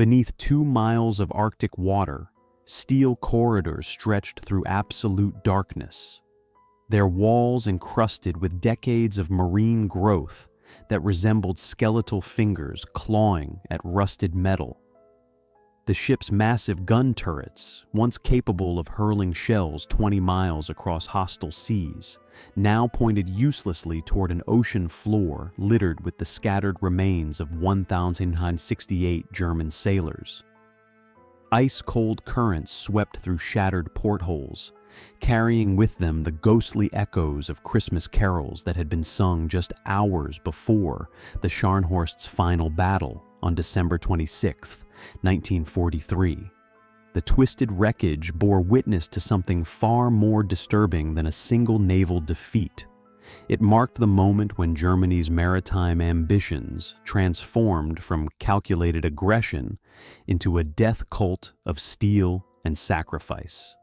Beneath 2 miles of Arctic water, steel corridors stretched through absolute darkness, their walls encrusted with decades of marine growth that resembled skeletal fingers clawing at rusted metal. The ship's massive gun turrets, once capable of hurling shells 20 miles across hostile seas, now pointed uselessly toward an ocean floor littered with the scattered remains of 1,968 German sailors. Ice-cold currents swept through shattered portholes, carrying with them the ghostly echoes of Christmas carols that had been sung just hours before the Scharnhorst's final battle on December 26, 1943. The twisted wreckage bore witness to something far more disturbing than a single naval defeat. It marked the moment when Germany's maritime ambitions transformed from calculated aggression into a death cult of steel and sacrifice.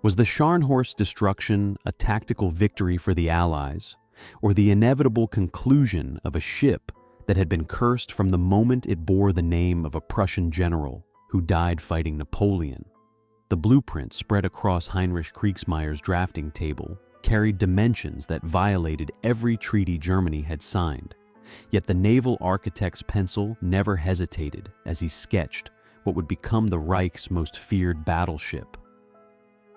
Was the Scharnhorst destruction a tactical victory for the Allies, or the inevitable conclusion of a ship that had been cursed from the moment it bore the name of a Prussian general who died fighting Napoleon? The blueprint spread across Heinrich Kriegsmeyer's drafting table carried dimensions that violated every treaty Germany had signed, yet the naval architect's pencil never hesitated as he sketched what would become the Reich's most feared battleship.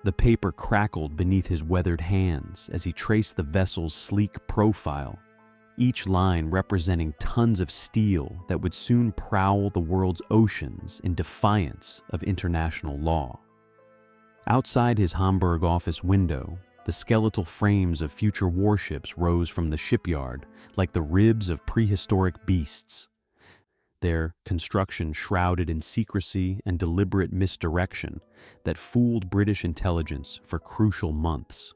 The paper crackled beneath his weathered hands as he traced the vessel's sleek profile, each line representing tons of steel that would soon prowl the world's oceans in defiance of international law. Outside his Hamburg office window, the skeletal frames of future warships rose from the shipyard like the ribs of prehistoric beasts, their construction shrouded in secrecy and deliberate misdirection that fooled British intelligence for crucial months.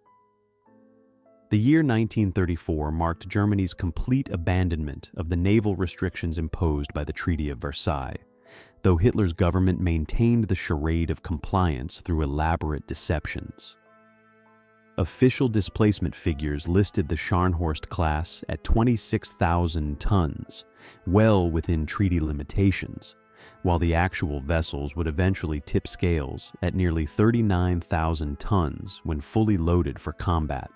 The year 1934 marked Germany's complete abandonment of the naval restrictions imposed by the Treaty of Versailles, though Hitler's government maintained the charade of compliance through elaborate deceptions. Official displacement figures listed the Scharnhorst class at 26,000 tons, well within treaty limitations, while the actual vessels would eventually tip scales at nearly 39,000 tons when fully loaded for combat.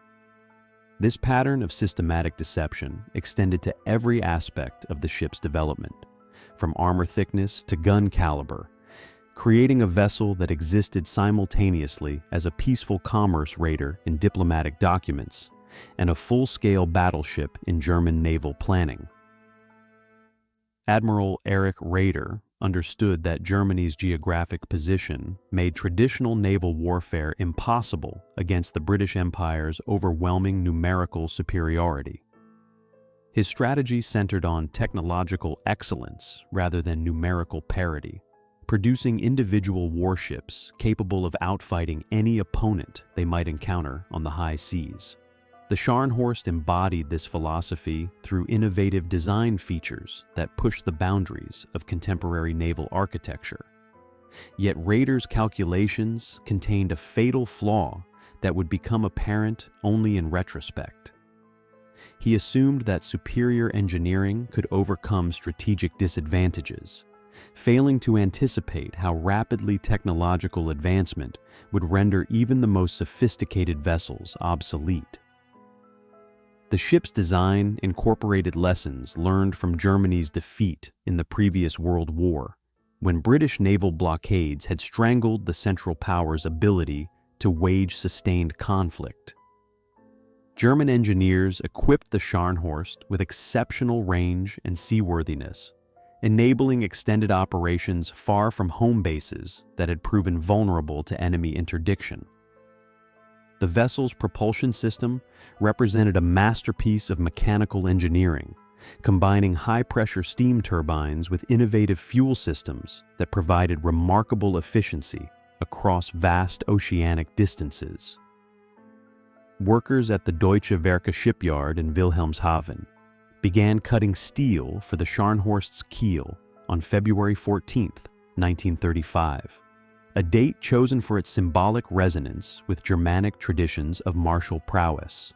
This pattern of systematic deception extended to every aspect of the ship's development, from armor thickness to gun caliber, creating a vessel that existed simultaneously as a peaceful commerce raider in diplomatic documents and a full-scale battleship in German naval planning. Admiral Erich Raeder understood that Germany's geographic position made traditional naval warfare impossible against the British Empire's overwhelming numerical superiority. His strategy centered on technological excellence rather than numerical parity, producing individual warships capable of outfighting any opponent they might encounter on the high seas. The Scharnhorst embodied this philosophy through innovative design features that pushed the boundaries of contemporary naval architecture. Yet Raeder's calculations contained a fatal flaw that would become apparent only in retrospect. He assumed that superior engineering could overcome strategic disadvantages, failing to anticipate how rapidly technological advancement would render even the most sophisticated vessels obsolete. The ship's design incorporated lessons learned from Germany's defeat in the previous World War, when British naval blockades had strangled the Central Powers' ability to wage sustained conflict. German engineers equipped the Scharnhorst with exceptional range and seaworthiness, enabling extended operations far from home bases that had proven vulnerable to enemy interdiction. The vessel's propulsion system represented a masterpiece of mechanical engineering, combining high-pressure steam turbines with innovative fuel systems that provided remarkable efficiency across vast oceanic distances. Workers at the Deutsche Werke shipyard in Wilhelmshaven began cutting steel for the Scharnhorst's keel on February 14, 1935. A date chosen for its symbolic resonance with Germanic traditions of martial prowess.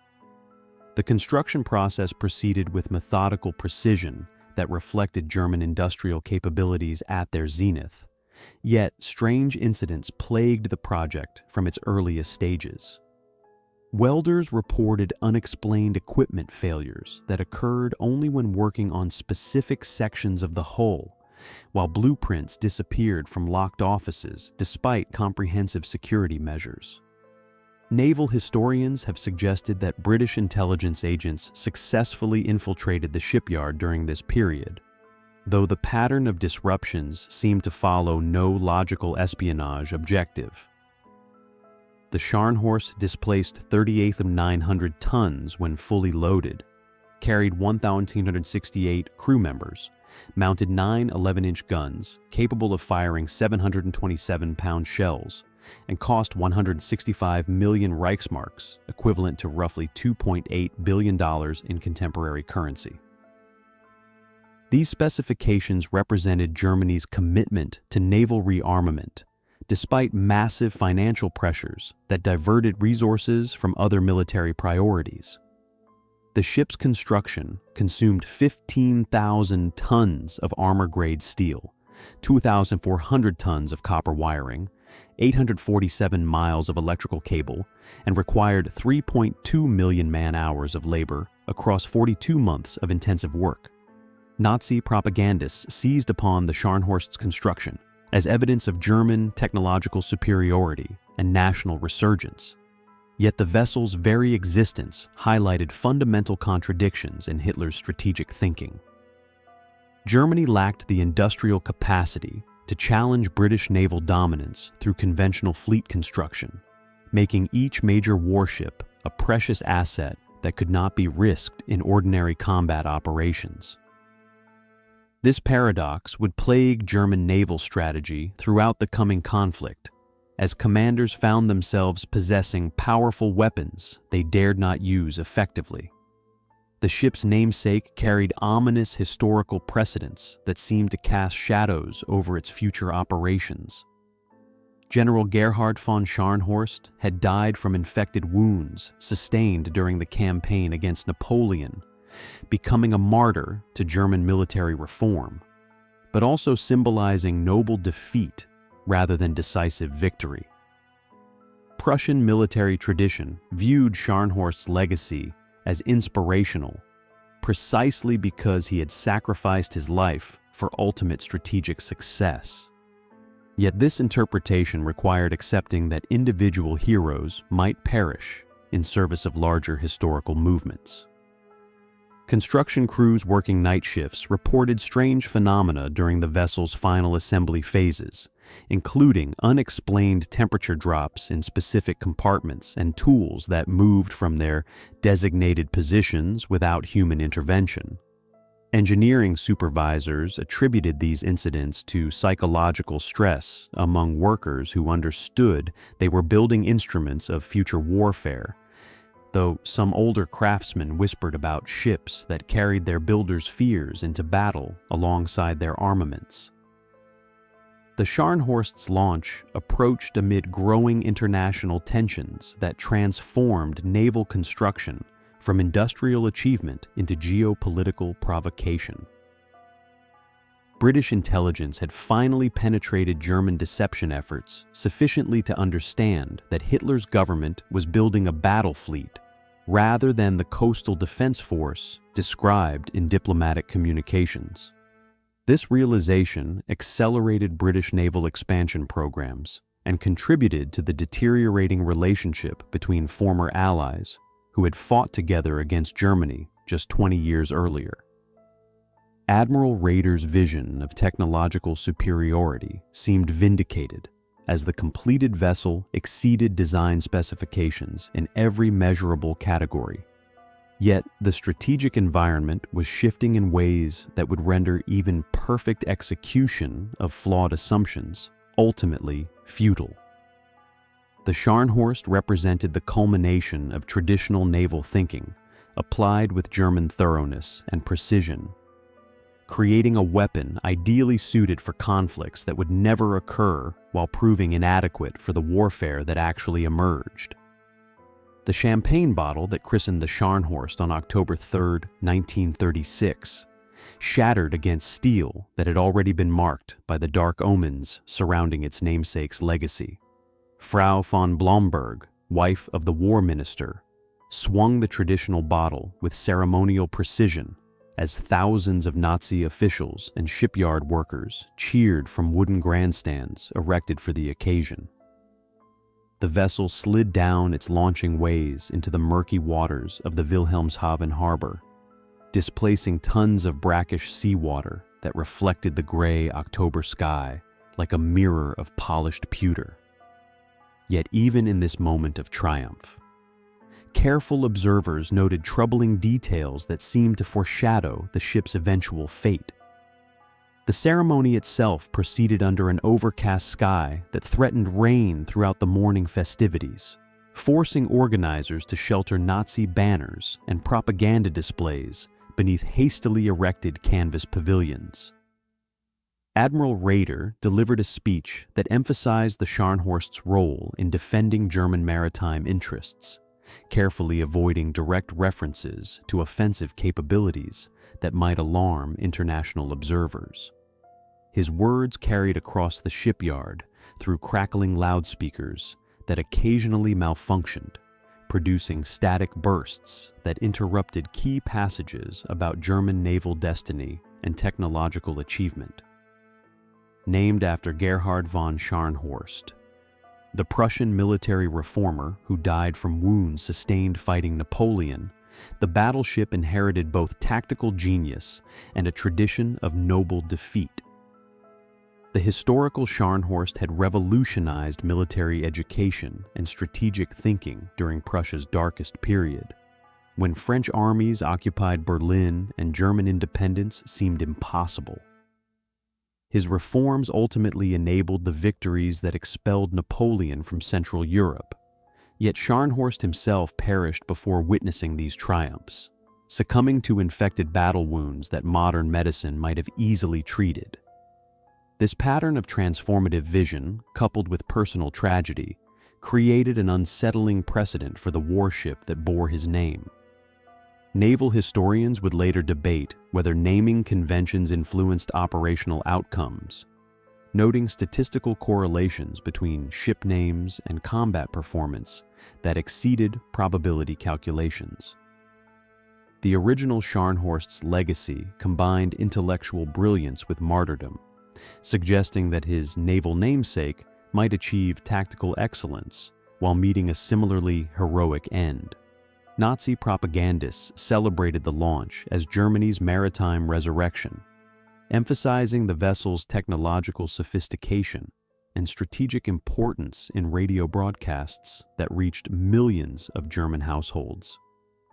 The construction process proceeded with methodical precision, that reflected German industrial capabilities at their zenith. Yet, strange incidents plagued the project from its earliest stages. Welders reported unexplained equipment failures that occurred only when working on specific sections of the hull, while blueprints disappeared from locked offices despite comprehensive security measures. Naval historians have suggested that British intelligence agents successfully infiltrated the shipyard during this period, though the pattern of disruptions seemed to follow no logical espionage objective. The Scharnhorst displaced 38,900 tons when fully loaded, carried 1,268 crew members, mounted 9 11-inch guns capable of firing 727-pound shells, and cost 165 million Reichsmarks, equivalent to roughly $2.8 billion in contemporary currency. These specifications represented Germany's commitment to naval rearmament, despite massive financial pressures that diverted resources from other military priorities. The ship's construction consumed 15,000 tons of armor-grade steel, 2,400 tons of copper wiring, 847 miles of electrical cable, and required 3.2 million man-hours of labor across 42 months of intensive work. Nazi propagandists seized upon the Scharnhorst's construction as evidence of German technological superiority and national resurgence. Yet the vessel's very existence highlighted fundamental contradictions in Hitler's strategic thinking. Germany lacked the industrial capacity to challenge British naval dominance through conventional fleet construction, making each major warship a precious asset that could not be risked in ordinary combat operations. This paradox would plague German naval strategy throughout the coming conflict, as commanders found themselves possessing powerful weapons they dared not use effectively. The ship's namesake carried ominous historical precedents that seemed to cast shadows over its future operations. General Gerhard von Scharnhorst had died from infected wounds sustained during the campaign against Napoleon, becoming a martyr to German military reform, but also symbolizing noble defeat rather than decisive victory. Prussian military tradition viewed Scharnhorst's legacy as inspirational, precisely because he had sacrificed his life for ultimate strategic success. Yet this interpretation required accepting that individual heroes might perish in service of larger historical movements. Construction crews working night shifts reported strange phenomena during the vessel's final assembly phases, including unexplained temperature drops in specific compartments and tools that moved from their designated positions without human intervention. Engineering supervisors attributed these incidents to psychological stress among workers who understood they were building instruments of future warfare, though some older craftsmen whispered about ships that carried their builders' fears into battle alongside their armaments. The Scharnhorst's launch approached amid growing international tensions that transformed naval construction from industrial achievement into geopolitical provocation. British intelligence had finally penetrated German deception efforts sufficiently to understand that Hitler's government was building a battle fleet rather than the coastal defense force described in diplomatic communications. This realization accelerated British naval expansion programs and contributed to the deteriorating relationship between former allies who had fought together against Germany just 20 years earlier. Admiral Raeder's vision of technological superiority seemed vindicated as the completed vessel exceeded design specifications in every measurable category. Yet, the strategic environment was shifting in ways that would render even perfect execution of flawed assumptions ultimately futile. The Scharnhorst represented the culmination of traditional naval thinking, applied with German thoroughness and precision, creating a weapon ideally suited for conflicts that would never occur while proving inadequate for the warfare that actually emerged. The champagne bottle that christened the Scharnhorst on October 3, 1936, shattered against steel that had already been marked by the dark omens surrounding its namesake's legacy. Frau von Blomberg, wife of the war minister, swung the traditional bottle with ceremonial precision as thousands of Nazi officials and shipyard workers cheered from wooden grandstands erected for the occasion. The vessel slid down its launching ways into the murky waters of the Wilhelmshaven harbor, displacing tons of brackish seawater that reflected the gray October sky like a mirror of polished pewter. Yet even in this moment of triumph, careful observers noted troubling details that seemed to foreshadow the ship's eventual fate. The ceremony itself proceeded under an overcast sky that threatened rain throughout the morning festivities, forcing organizers to shelter Nazi banners and propaganda displays beneath hastily erected canvas pavilions. Admiral Raeder delivered a speech that emphasized the Scharnhorst's role in defending German maritime interests, carefully avoiding direct references to offensive capabilities that might alarm international observers. His words carried across the shipyard through crackling loudspeakers that occasionally malfunctioned, producing static bursts that interrupted key passages about German naval destiny and technological achievement. Named after Gerhard von Scharnhorst, the Prussian military reformer who died from wounds sustained fighting Napoleon, the battleship inherited both tactical genius and a tradition of noble defeat. The historical Scharnhorst had revolutionized military education and strategic thinking during Prussia's darkest period, when French armies occupied Berlin and German independence seemed impossible. His reforms ultimately enabled the victories that expelled Napoleon from Central Europe, yet Scharnhorst himself perished before witnessing these triumphs, succumbing to infected battle wounds that modern medicine might have easily treated. This pattern of transformative vision, coupled with personal tragedy, created an unsettling precedent for the warship that bore his name. Naval historians would later debate whether naming conventions influenced operational outcomes, noting statistical correlations between ship names and combat performance that exceeded probability calculations. The original Scharnhorst's legacy combined intellectual brilliance with martyrdom, suggesting that his naval namesake might achieve tactical excellence while meeting a similarly heroic end. Nazi propagandists celebrated the launch as Germany's maritime resurrection, emphasizing the vessel's technological sophistication and strategic importance in radio broadcasts that reached millions of German households.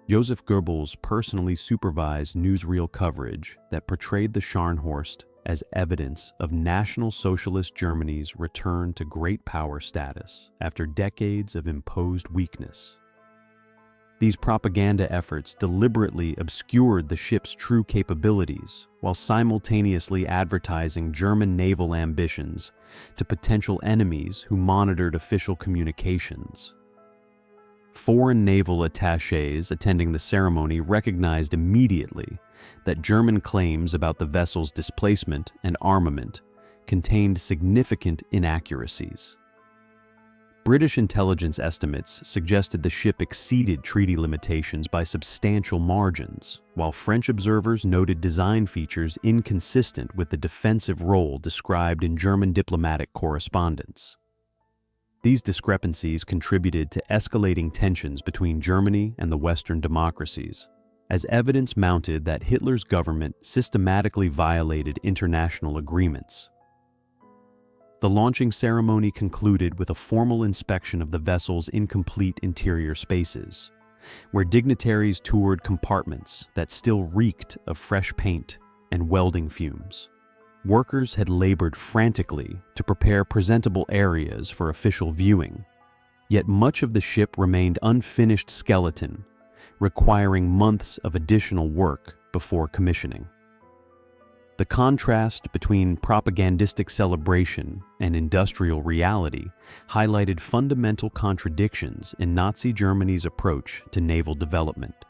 Joseph Goebbels personally supervised newsreel coverage that portrayed the Scharnhorst as evidence of National Socialist Germany's return to great power status after decades of imposed weakness. These propaganda efforts deliberately obscured the ship's true capabilities while simultaneously advertising German naval ambitions to potential enemies who monitored official communications. Foreign naval attachés attending the ceremony recognized immediately that German claims about the vessel's displacement and armament contained significant inaccuracies. British intelligence estimates suggested the ship exceeded treaty limitations by substantial margins, while French observers noted design features inconsistent with the defensive role described in German diplomatic correspondence. These discrepancies contributed to escalating tensions between Germany and the Western democracies, as evidence mounted that Hitler's government systematically violated international agreements. The launching ceremony concluded with a formal inspection of the vessel's incomplete interior spaces, where dignitaries toured compartments that still reeked of fresh paint and welding fumes. Workers had labored frantically to prepare presentable areas for official viewing, yet much of the ship remained unfinished skeleton, requiring months of additional work before commissioning. The contrast between propagandistic celebration and industrial reality highlighted fundamental contradictions in Nazi Germany's approach to naval development.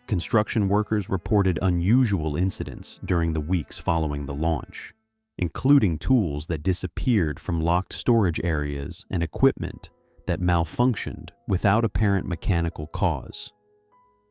construction workers reported unusual incidents during the weeks following the launch, including tools that disappeared from locked storage areas and equipment that malfunctioned without apparent mechanical cause.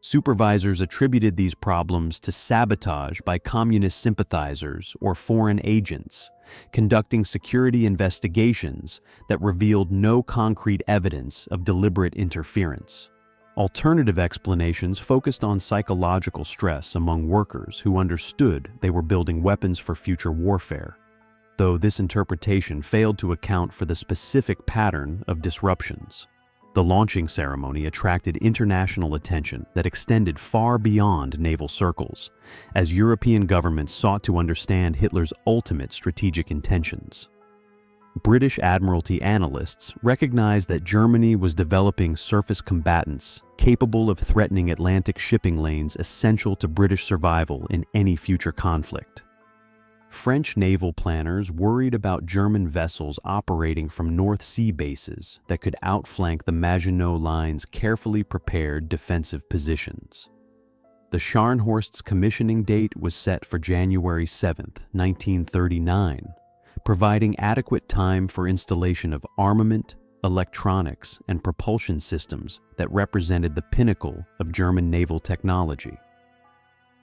Supervisors attributed these problems to sabotage by communist sympathizers or foreign agents, conducting security investigations that revealed no concrete evidence of deliberate interference. Alternative explanations focused on psychological stress among workers who understood they were building weapons for future warfare, though this interpretation failed to account for the specific pattern of disruptions. The launching ceremony attracted international attention that extended far beyond naval circles, as European governments sought to understand Hitler's ultimate strategic intentions. British Admiralty analysts recognized that Germany was developing surface combatants capable of threatening Atlantic shipping lanes essential to British survival in any future conflict. French naval planners worried about German vessels operating from North Sea bases that could outflank the Maginot Line's carefully prepared defensive positions. The Scharnhorst's commissioning date was set for January 7, 1939, providing adequate time for installation of armament, electronics, and propulsion systems that represented the pinnacle of German naval technology.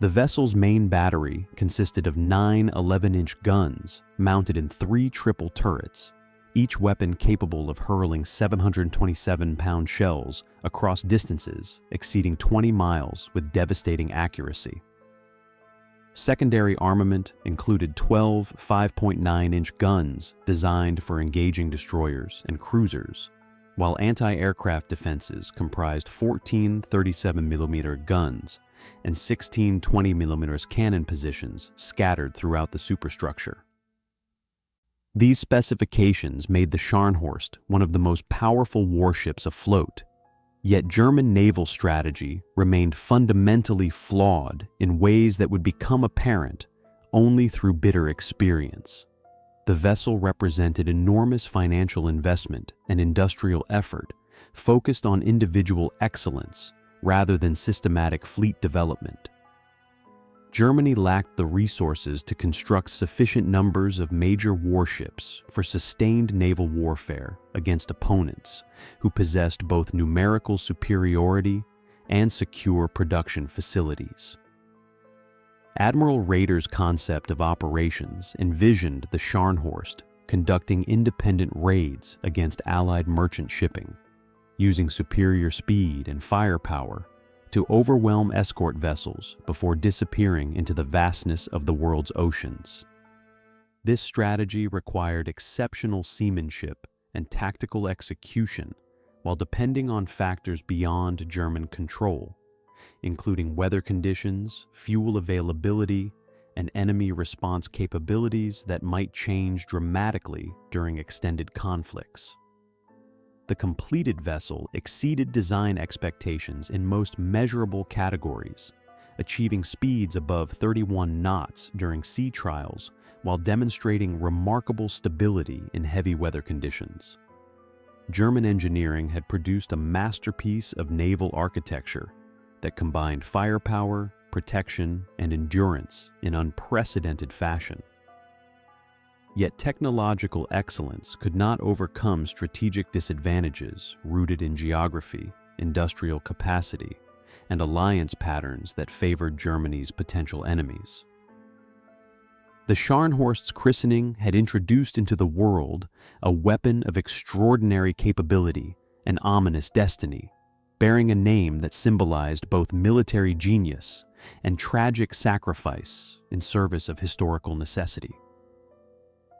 The vessel's main battery consisted of 9 11-inch guns mounted in 3 triple turrets, each weapon capable of hurling 727-pound shells across distances exceeding 20 miles with devastating accuracy. Secondary armament included 12 5.9-inch guns designed for engaging destroyers and cruisers, while anti-aircraft defenses comprised 14 37mm guns and 16 20mm cannon positions scattered throughout the superstructure. These specifications made the Scharnhorst one of the most powerful warships afloat, yet German naval strategy remained fundamentally flawed in ways that would become apparent only through bitter experience. The vessel represented enormous financial investment and industrial effort focused on individual excellence rather than systematic fleet development. Germany lacked the resources to construct sufficient numbers of major warships for sustained naval warfare against opponents who possessed both numerical superiority and secure production facilities. Admiral Raeder's concept of operations envisioned the Scharnhorst conducting independent raids against Allied merchant shipping, using superior speed and firepower to overwhelm escort vessels before disappearing into the vastness of the world's oceans. This strategy required exceptional seamanship and tactical execution while depending on factors beyond German control, including weather conditions, fuel availability, and enemy response capabilities that might change dramatically during extended conflicts. The completed vessel exceeded design expectations in most measurable categories, achieving speeds above 31 knots during sea trials while demonstrating remarkable stability in heavy weather conditions. German engineering had produced a masterpiece of naval architecture that combined firepower, protection, and endurance in unprecedented fashion. Yet technological excellence could not overcome strategic disadvantages rooted in geography, industrial capacity, and alliance patterns that favored Germany's potential enemies. The Scharnhorst's christening had introduced into the world a weapon of extraordinary capability and ominous destiny, bearing a name that symbolized both military genius and tragic sacrifice in service of historical necessity.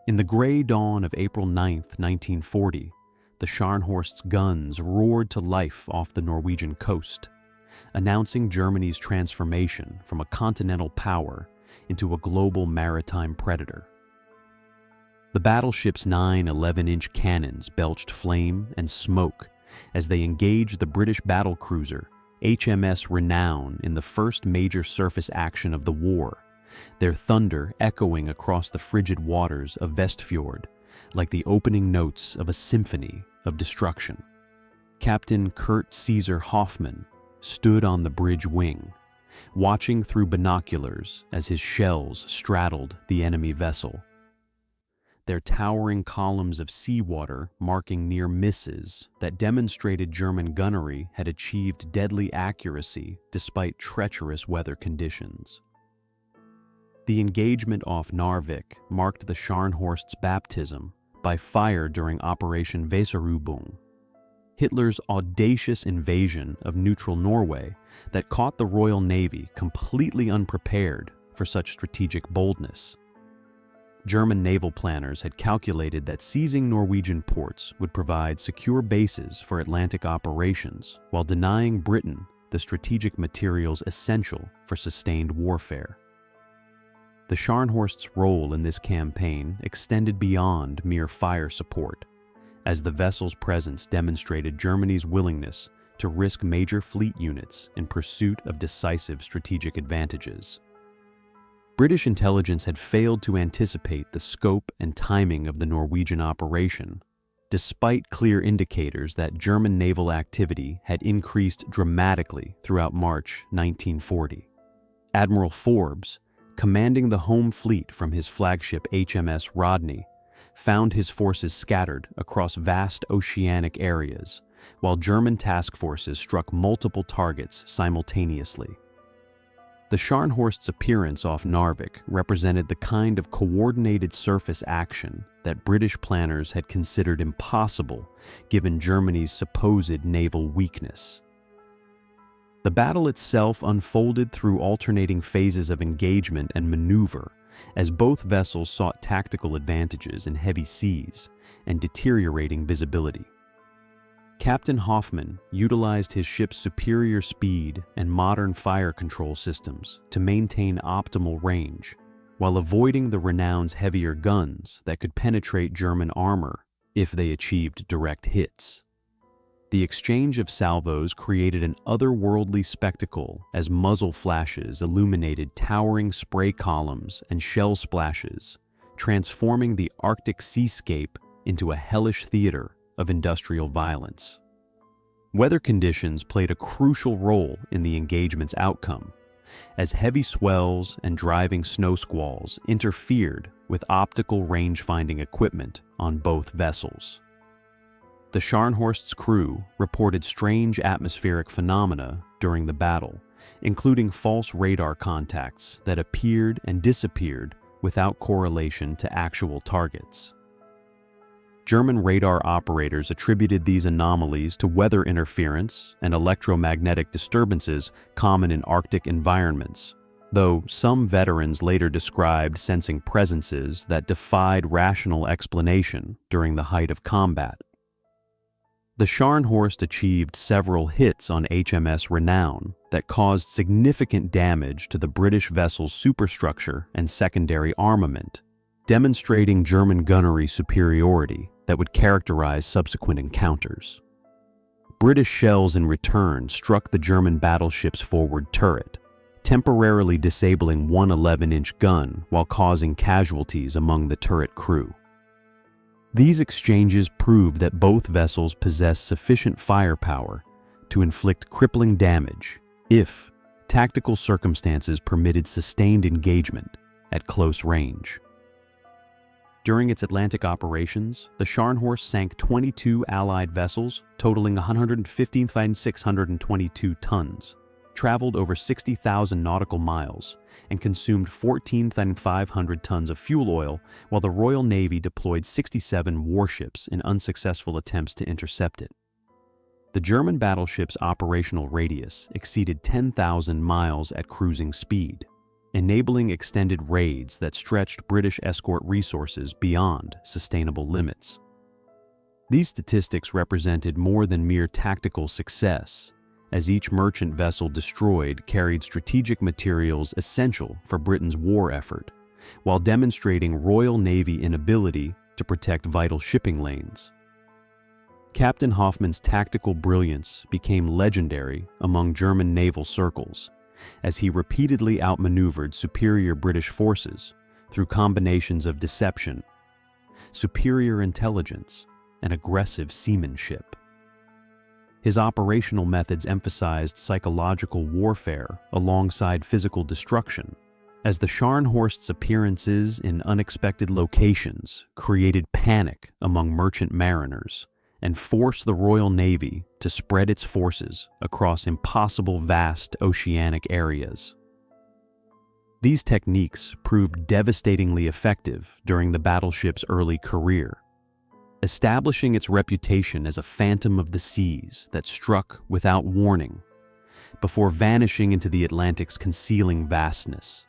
In the gray dawn of April 9, 1940, the Scharnhorst's guns roared to life off the Norwegian coast, announcing Germany's transformation from a continental power into a global maritime predator. The battleship's 9 11-inch cannons belched flame and smoke as they engaged the British battlecruiser HMS Renown in the first major surface action of the war, their thunder echoing across the frigid waters of Vestfjord like the opening notes of a symphony of destruction. Captain Kurt Caesar Hoffmann stood on the bridge wing, watching through binoculars as his shells straddled the enemy vessel. Their towering columns of seawater marking near misses that demonstrated German gunnery had achieved deadly accuracy despite treacherous weather conditions. The engagement off Narvik marked the Scharnhorst's baptism by fire during Operation Weserübung, Hitler's audacious invasion of neutral Norway that caught the Royal Navy completely unprepared for such strategic boldness. German naval planners had calculated that seizing Norwegian ports would provide secure bases for Atlantic operations while denying Britain the strategic materials essential for sustained warfare. The Scharnhorst's role in this campaign extended beyond mere fire support, as the vessel's presence demonstrated Germany's willingness to risk major fleet units in pursuit of decisive strategic advantages. British intelligence had failed to anticipate the scope and timing of the Norwegian operation, despite clear indicators that German naval activity had increased dramatically throughout March 1940. Admiral Forbes, commanding the home fleet from his flagship HMS Rodney, found his forces scattered across vast oceanic areas, while German task forces struck multiple targets simultaneously. The Scharnhorst's appearance off Narvik represented the kind of coordinated surface action that British planners had considered impossible given Germany's supposed naval weakness. The battle itself unfolded through alternating phases of engagement and maneuver, as both vessels sought tactical advantages in heavy seas and deteriorating visibility. Captain Hoffmann utilized his ship's superior speed and modern fire control systems to maintain optimal range, while avoiding the Renown's heavier guns that could penetrate German armor if they achieved direct hits. The exchange of salvos created an otherworldly spectacle as muzzle flashes illuminated towering spray columns and shell splashes, transforming the Arctic seascape into a hellish theater of industrial violence. Weather conditions played a crucial role in the engagement's outcome, as heavy swells and driving snow squalls interfered with optical range-finding equipment on both vessels. The Scharnhorst's crew reported strange atmospheric phenomena during the battle, including false radar contacts that appeared and disappeared without correlation to actual targets. German radar operators attributed these anomalies to weather interference and electromagnetic disturbances common in Arctic environments, though some veterans later described sensing presences that defied rational explanation during the height of combat. The Scharnhorst achieved several hits on HMS Renown that caused significant damage to the British vessel's superstructure and secondary armament, demonstrating German gunnery superiority that would characterize subsequent encounters. British shells in return struck the German battleship's forward turret, temporarily disabling one 11-inch gun while causing casualties among the turret crew. These exchanges proved that both vessels possessed sufficient firepower to inflict crippling damage if tactical circumstances permitted sustained engagement at close range. During its Atlantic operations, the Scharnhorst sank 22 Allied vessels, totaling 115,622 tons, traveled over 60,000 nautical miles, and consumed 14,500 tons of fuel oil, while the Royal Navy deployed 67 warships in unsuccessful attempts to intercept it. The German battleship's operational radius exceeded 10,000 miles at cruising speed, enabling extended raids that stretched British escort resources beyond sustainable limits. These statistics represented more than mere tactical success, as each merchant vessel destroyed carried strategic materials essential for Britain's war effort, while demonstrating Royal Navy inability to protect vital shipping lanes. Captain Hoffmann's tactical brilliance became legendary among German naval circles, as he repeatedly outmaneuvered superior British forces through combinations of deception, superior intelligence, and aggressive seamanship. His operational methods emphasized psychological warfare alongside physical destruction, as the Scharnhorst's appearances in unexpected locations created panic among merchant mariners and forced the Royal Navy to spread its forces across impossible vast oceanic areas. These techniques proved devastatingly effective during the battleship's early career, establishing its reputation as a phantom of the seas that struck without warning, before vanishing into the Atlantic's concealing vastness.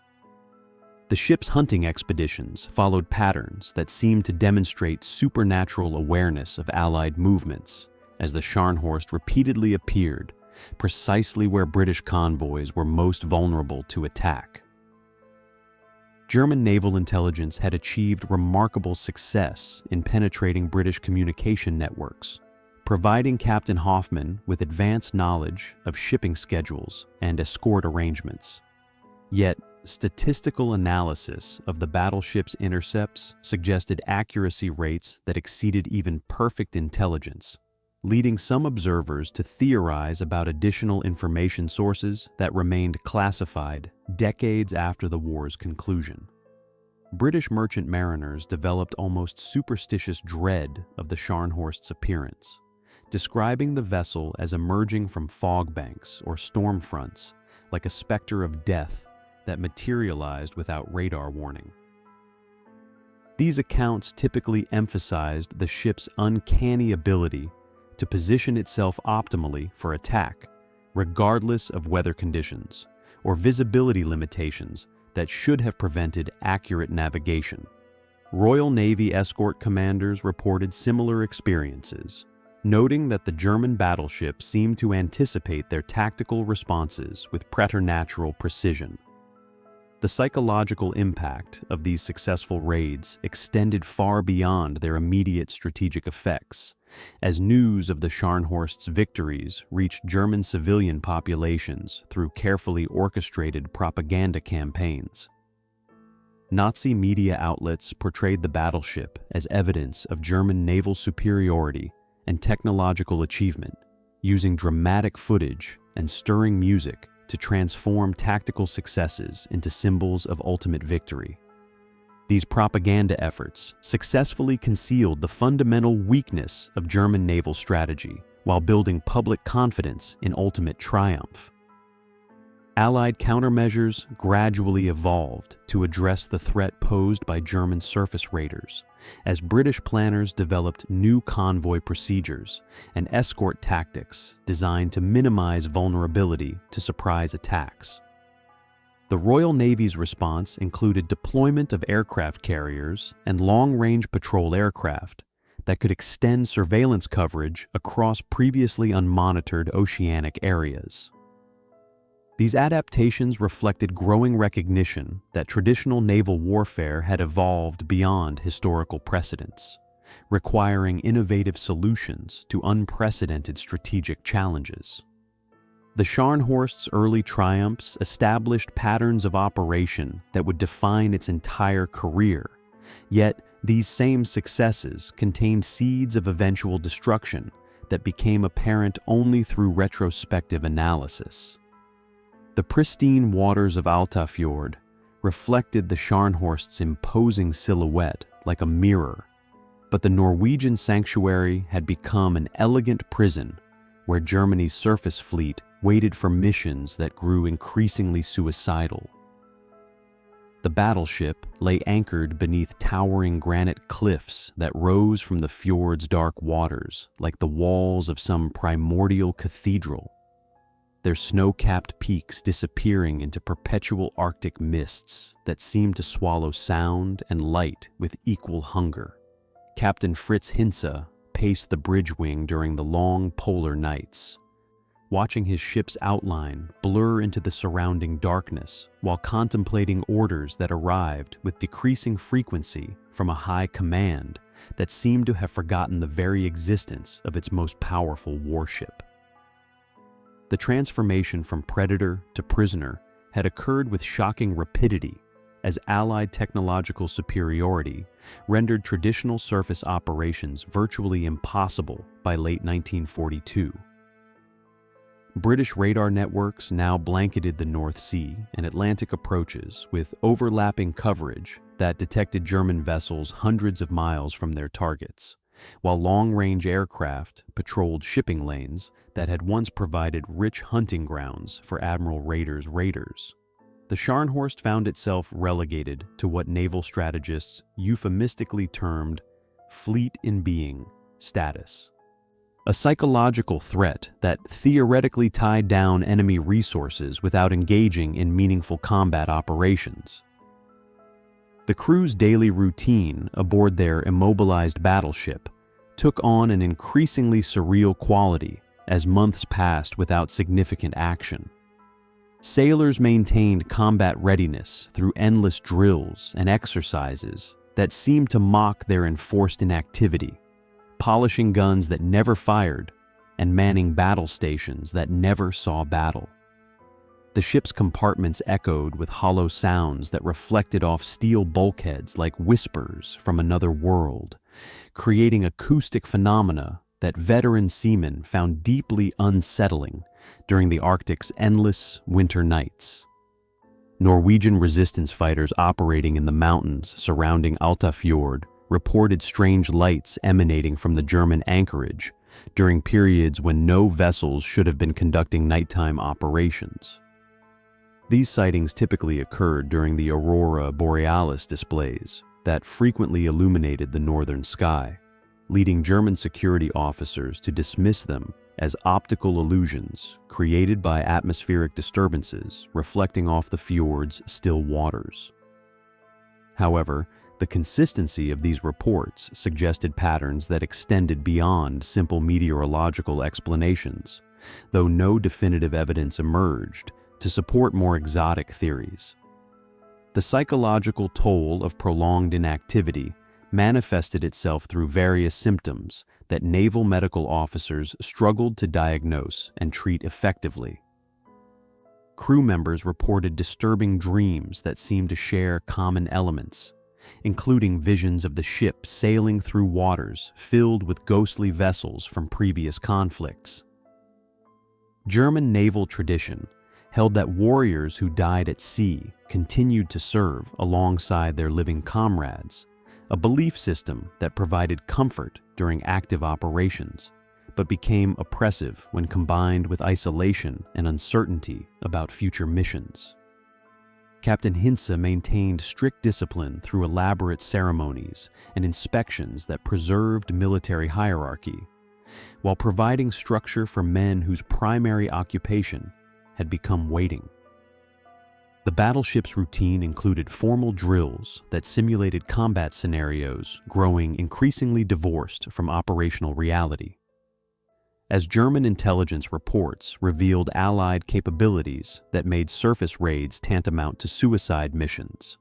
The ship's hunting expeditions followed patterns that seemed to demonstrate supernatural awareness of Allied movements, as the Scharnhorst repeatedly appeared precisely where British convoys were most vulnerable to attack. German naval intelligence had achieved remarkable success in penetrating British communication networks, providing Captain Hoffmann with advanced knowledge of shipping schedules and escort arrangements. Yet, statistical analysis of the battleship's intercepts suggested accuracy rates that exceeded even perfect intelligence, leading some observers to theorize about additional information sources that remained classified decades after the war's conclusion. British merchant mariners developed almost superstitious dread of the Scharnhorst's appearance, describing the vessel as emerging from fog banks or storm fronts like a specter of death that materialized without radar warning. These accounts typically emphasized the ship's uncanny ability to position itself optimally for attack, regardless of weather conditions or visibility limitations that should have prevented accurate navigation. Royal Navy escort commanders reported similar experiences, noting that the German battleship seemed to anticipate their tactical responses with preternatural precision. The psychological impact of these successful raids extended far beyond their immediate strategic effects, as news of the Scharnhorst's victories reached German civilian populations through carefully orchestrated propaganda campaigns. Nazi media outlets portrayed the battleship as evidence of German naval superiority and technological achievement, using dramatic footage and stirring music to transform tactical successes into symbols of ultimate victory. These propaganda efforts successfully concealed the fundamental weakness of German naval strategy while building public confidence in ultimate triumph. Allied countermeasures gradually evolved to address the threat posed by German surface raiders, as British planners developed new convoy procedures and escort tactics designed to minimize vulnerability to surprise attacks. The Royal Navy's response included deployment of aircraft carriers and long-range patrol aircraft that could extend surveillance coverage across previously unmonitored oceanic areas. These adaptations reflected growing recognition that traditional naval warfare had evolved beyond historical precedents, requiring innovative solutions to unprecedented strategic challenges. The Scharnhorst's early triumphs established patterns of operation that would define its entire career, yet these same successes contained seeds of eventual destruction that became apparent only through retrospective analysis. The pristine waters of Altafjord reflected the Scharnhorst's imposing silhouette like a mirror, but the Norwegian sanctuary had become an elegant prison where Germany's surface fleet waited for missions that grew increasingly suicidal. The battleship lay anchored beneath towering granite cliffs that rose from the fjord's dark waters like the walls of some primordial cathedral, their snow-capped peaks disappearing into perpetual Arctic mists that seemed to swallow sound and light with equal hunger. Captain Fritz Hinze paced the bridge wing during the long polar nights, watching his ship's outline blur into the surrounding darkness while contemplating orders that arrived with decreasing frequency from a high command that seemed to have forgotten the very existence of its most powerful warship. The transformation from predator to prisoner had occurred with shocking rapidity, as Allied technological superiority rendered traditional surface operations virtually impossible by late 1942. British radar networks now blanketed the North Sea and Atlantic approaches with overlapping coverage that detected German vessels hundreds of miles from their targets, while long-range aircraft patrolled shipping lanes that had once provided rich hunting grounds for Admiral Raeder's raiders. The Scharnhorst found itself relegated to what naval strategists euphemistically termed fleet in being status. A psychological threat that theoretically tied down enemy resources without engaging in meaningful combat operations. The crew's daily routine aboard their immobilized battleship took on an increasingly surreal quality as months passed without significant action. Sailors maintained combat readiness through endless drills and exercises that seemed to mock their enforced inactivity, polishing guns that never fired and manning battle stations that never saw battle. The ship's compartments echoed with hollow sounds that reflected off steel bulkheads like whispers from another world, creating acoustic phenomena that veteran seamen found deeply unsettling during the Arctic's endless winter nights. Norwegian resistance fighters operating in the mountains surrounding Altafjord reported strange lights emanating from the German anchorage during periods when no vessels should have been conducting nighttime operations. These sightings typically occurred during the aurora borealis displays that frequently illuminated the northern sky, leading German security officers to dismiss them as optical illusions created by atmospheric disturbances reflecting off the fjord's still waters. However, the consistency of these reports suggested patterns that extended beyond simple meteorological explanations, though no definitive evidence emerged to support more exotic theories. The psychological toll of prolonged inactivity manifested itself through various symptoms that naval medical officers struggled to diagnose and treat effectively. Crew members reported disturbing dreams that seemed to share common elements, including visions of the ship sailing through waters filled with ghostly vessels from previous conflicts. German naval tradition held that warriors who died at sea continued to serve alongside their living comrades, a belief system that provided comfort during active operations, but became oppressive when combined with isolation and uncertainty about future missions. Captain Hintze maintained strict discipline through elaborate ceremonies and inspections that preserved military hierarchy, while providing structure for men whose primary occupation had become waiting. The battleship's routine included formal drills that simulated combat scenarios growing increasingly divorced from operational reality. As German intelligence reports revealed Allied capabilities that made surface raids tantamount to suicide missions.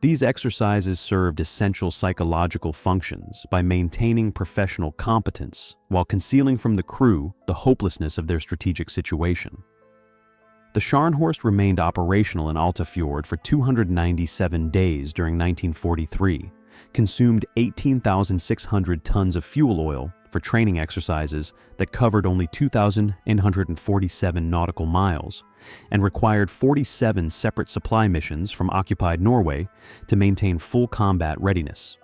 These exercises served essential psychological functions by maintaining professional competence while concealing from the crew the hopelessness of their strategic situation. The Scharnhorst remained operational in Altafjord for 297 days during 1943, consumed 18,600 tons of fuel oil for training exercises that covered only 2,847 nautical miles, and required 47 separate supply missions from occupied Norway to maintain full combat readiness.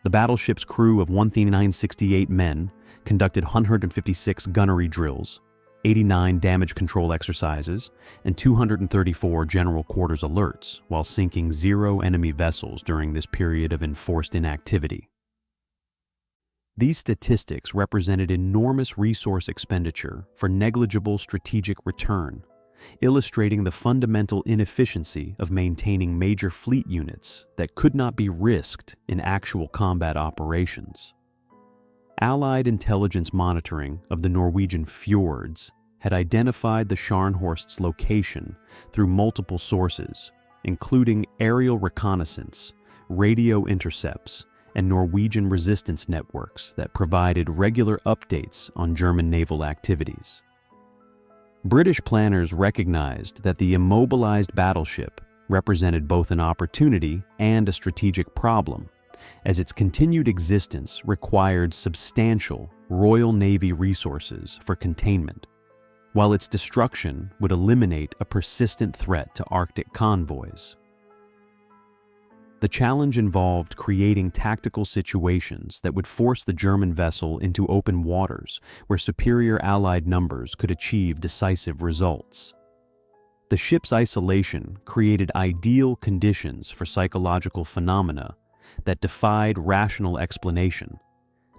The battleship's crew of 1,968 men conducted 156 gunnery drills, 89 damage control exercises, and 234 general quarters alerts while sinking 0 enemy vessels during this period of enforced inactivity. These statistics represented enormous resource expenditure for negligible strategic return, illustrating the fundamental inefficiency of maintaining major fleet units that could not be risked in actual combat operations. Allied intelligence monitoring of the Norwegian fjords had identified the Scharnhorst's location through multiple sources, including aerial reconnaissance, radio intercepts, and Norwegian resistance networks that provided regular updates on German naval activities. British planners recognized that the immobilized battleship represented both an opportunity and a strategic problem, as its continued existence required substantial Royal Navy resources for containment. while its destruction would eliminate a persistent threat to Arctic convoys. The challenge involved creating tactical situations that would force the German vessel into open waters where superior Allied numbers could achieve decisive results. The ship's isolation created ideal conditions for psychological phenomena that defied rational explanation,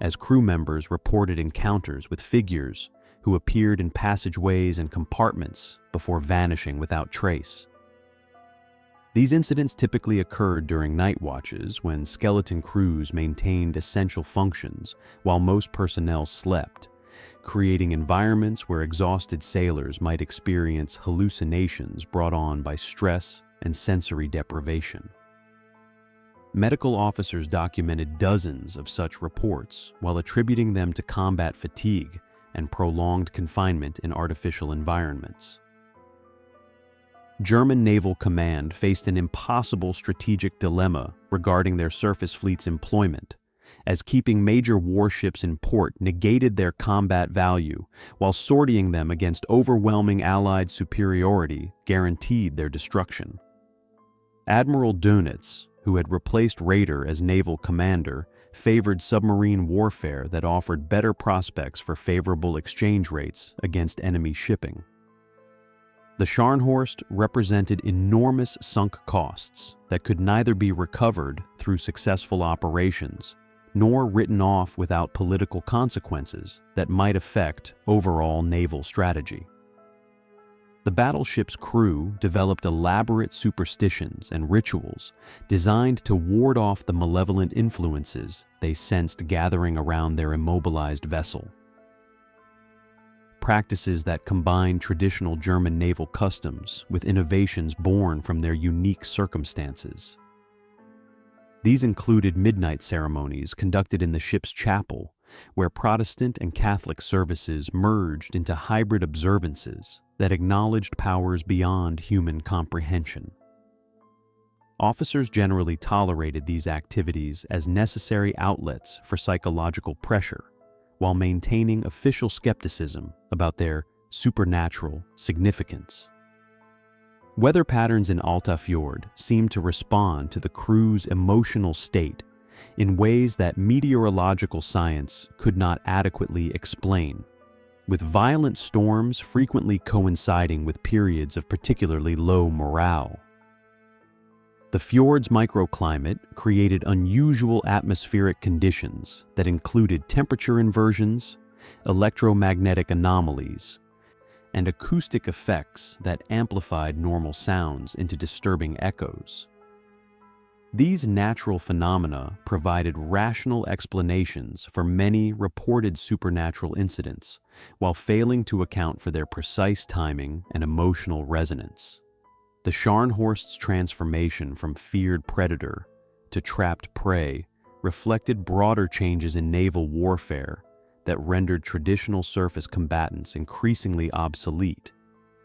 as crew members reported encounters with figures who appeared in passageways and compartments before vanishing without trace. These incidents typically occurred during night watches when skeleton crews maintained essential functions while most personnel slept, creating environments where exhausted sailors might experience hallucinations brought on by stress and sensory deprivation. Medical officers documented dozens of such reports while attributing them to combat fatigue and prolonged confinement in artificial environments. German Naval Command faced an impossible strategic dilemma regarding their surface fleet's employment, as keeping major warships in port negated their combat value, while sorting them against overwhelming Allied superiority guaranteed their destruction. Admiral Dönitz, who had replaced Raeder as naval commander, favored submarine warfare that offered better prospects for favorable exchange rates against enemy shipping. The Scharnhorst represented enormous sunk costs that could neither be recovered through successful operations nor written off without political consequences that might affect overall naval strategy. The battleship's crew developed elaborate superstitions and rituals designed to ward off the malevolent influences they sensed gathering around their immobilized vessel. Practices that combined traditional German naval customs with innovations born from their unique circumstances. These included midnight ceremonies conducted in the ship's chapel, where Protestant and Catholic services merged into hybrid observances that acknowledged powers beyond human comprehension. Officers generally tolerated these activities as necessary outlets for psychological pressure, while maintaining official skepticism about their supernatural significance. Weather patterns in Alta Fjord seemed to respond to the crew's emotional state in ways that meteorological science could not adequately explain, with violent storms frequently coinciding with periods of particularly low morale. The fjord's microclimate created unusual atmospheric conditions that included temperature inversions, electromagnetic anomalies, and acoustic effects that amplified normal sounds into disturbing echoes. These natural phenomena provided rational explanations for many reported supernatural incidents, while failing to account for their precise timing and emotional resonance. The Scharnhorst's transformation from feared predator to trapped prey reflected broader changes in naval warfare that rendered traditional surface combatants increasingly obsolete.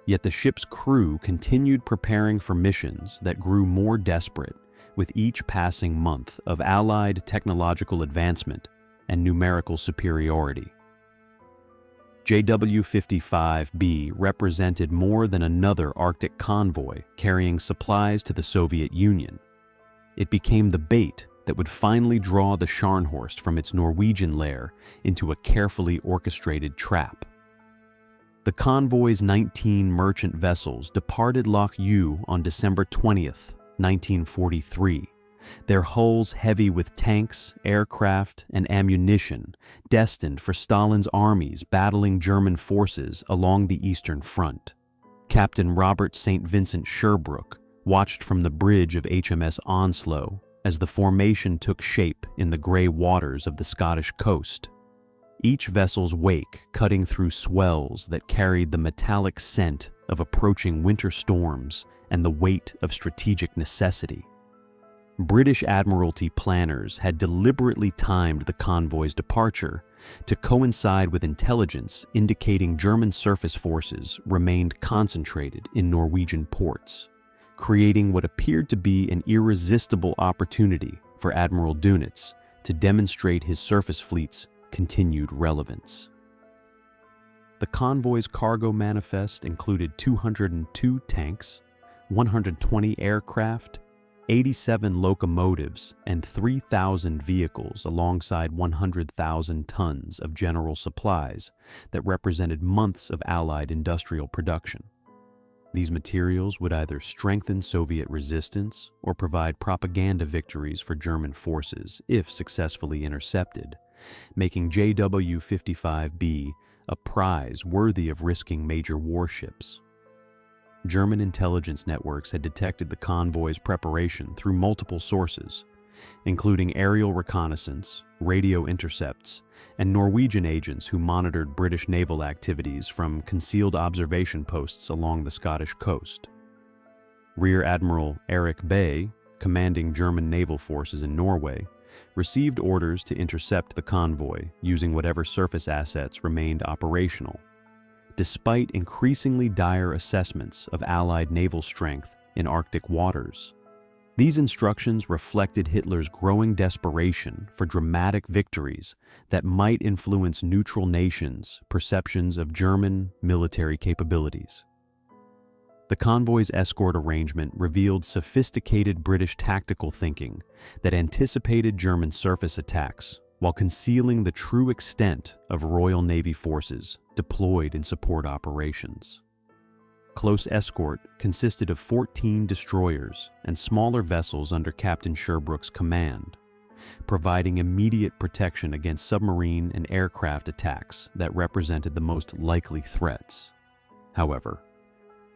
Yet the ship's crew continued preparing for missions that grew more desperate with each passing month of Allied technological advancement and numerical superiority. JW-55B represented more than another Arctic convoy carrying supplies to the Soviet Union. It became the bait that would finally draw the Scharnhorst from its Norwegian lair into a carefully orchestrated trap. The convoy's 19 merchant vessels departed Loch Ewe on December 20th, 1943, their hulls heavy with tanks, aircraft, and ammunition destined for Stalin's armies battling German forces along the Eastern Front. Captain Robert St. Vincent Sherbrooke watched from the bridge of HMS Onslow as the formation took shape in the grey waters of the Scottish coast. Each vessel's wake cutting through swells that carried the metallic scent of approaching winter storms and the weight of strategic necessity. British Admiralty planners had deliberately timed the convoy's departure to coincide with intelligence indicating German surface forces remained concentrated in Norwegian ports, creating what appeared to be an irresistible opportunity for Admiral Dönitz to demonstrate his surface fleet's continued relevance. The convoy's cargo manifest included 202 tanks, 120 aircraft, 87 locomotives, and 3,000 vehicles alongside 100,000 tons of general supplies that represented months of Allied industrial production. These materials would either strengthen Soviet resistance or provide propaganda victories for German forces if successfully intercepted, making JW-55B a prize worthy of risking major warships. German intelligence networks had detected the convoy's preparation through multiple sources, including aerial reconnaissance, radio intercepts, and Norwegian agents who monitored British naval activities from concealed observation posts along the Scottish coast. Rear Admiral Erik Bay, commanding German naval forces in Norway, received orders to intercept the convoy using whatever surface assets remained operational. Despite increasingly dire assessments of Allied naval strength in Arctic waters, these instructions reflected Hitler's growing desperation for dramatic victories that might influence neutral nations' perceptions of German military capabilities. The convoy's escort arrangement revealed sophisticated British tactical thinking that anticipated German surface attacks while concealing the true extent of Royal Navy forces deployed in support operations. Close escort consisted of 14 destroyers and smaller vessels under Captain Sherbrooke's command, providing immediate protection against submarine and aircraft attacks that represented the most likely threats. However,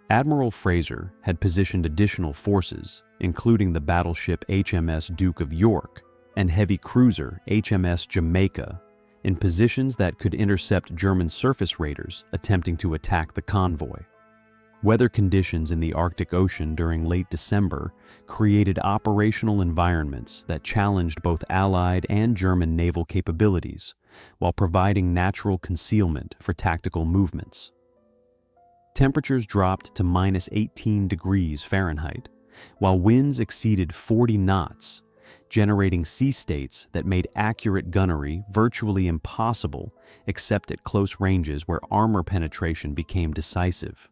Admiral Fraser had positioned additional forces, including the battleship HMS Duke of York and heavy cruiser HMS Jamaica, in positions that could intercept German surface raiders attempting to attack the convoy. Weather conditions in the Arctic Ocean during late December created operational environments that challenged both Allied and German naval capabilities, while providing natural concealment for tactical movements. Temperatures dropped to -18 degrees Fahrenheit, while winds exceeded 40 knots, generating sea states that made accurate gunnery virtually impossible except at close ranges where armor penetration became decisive.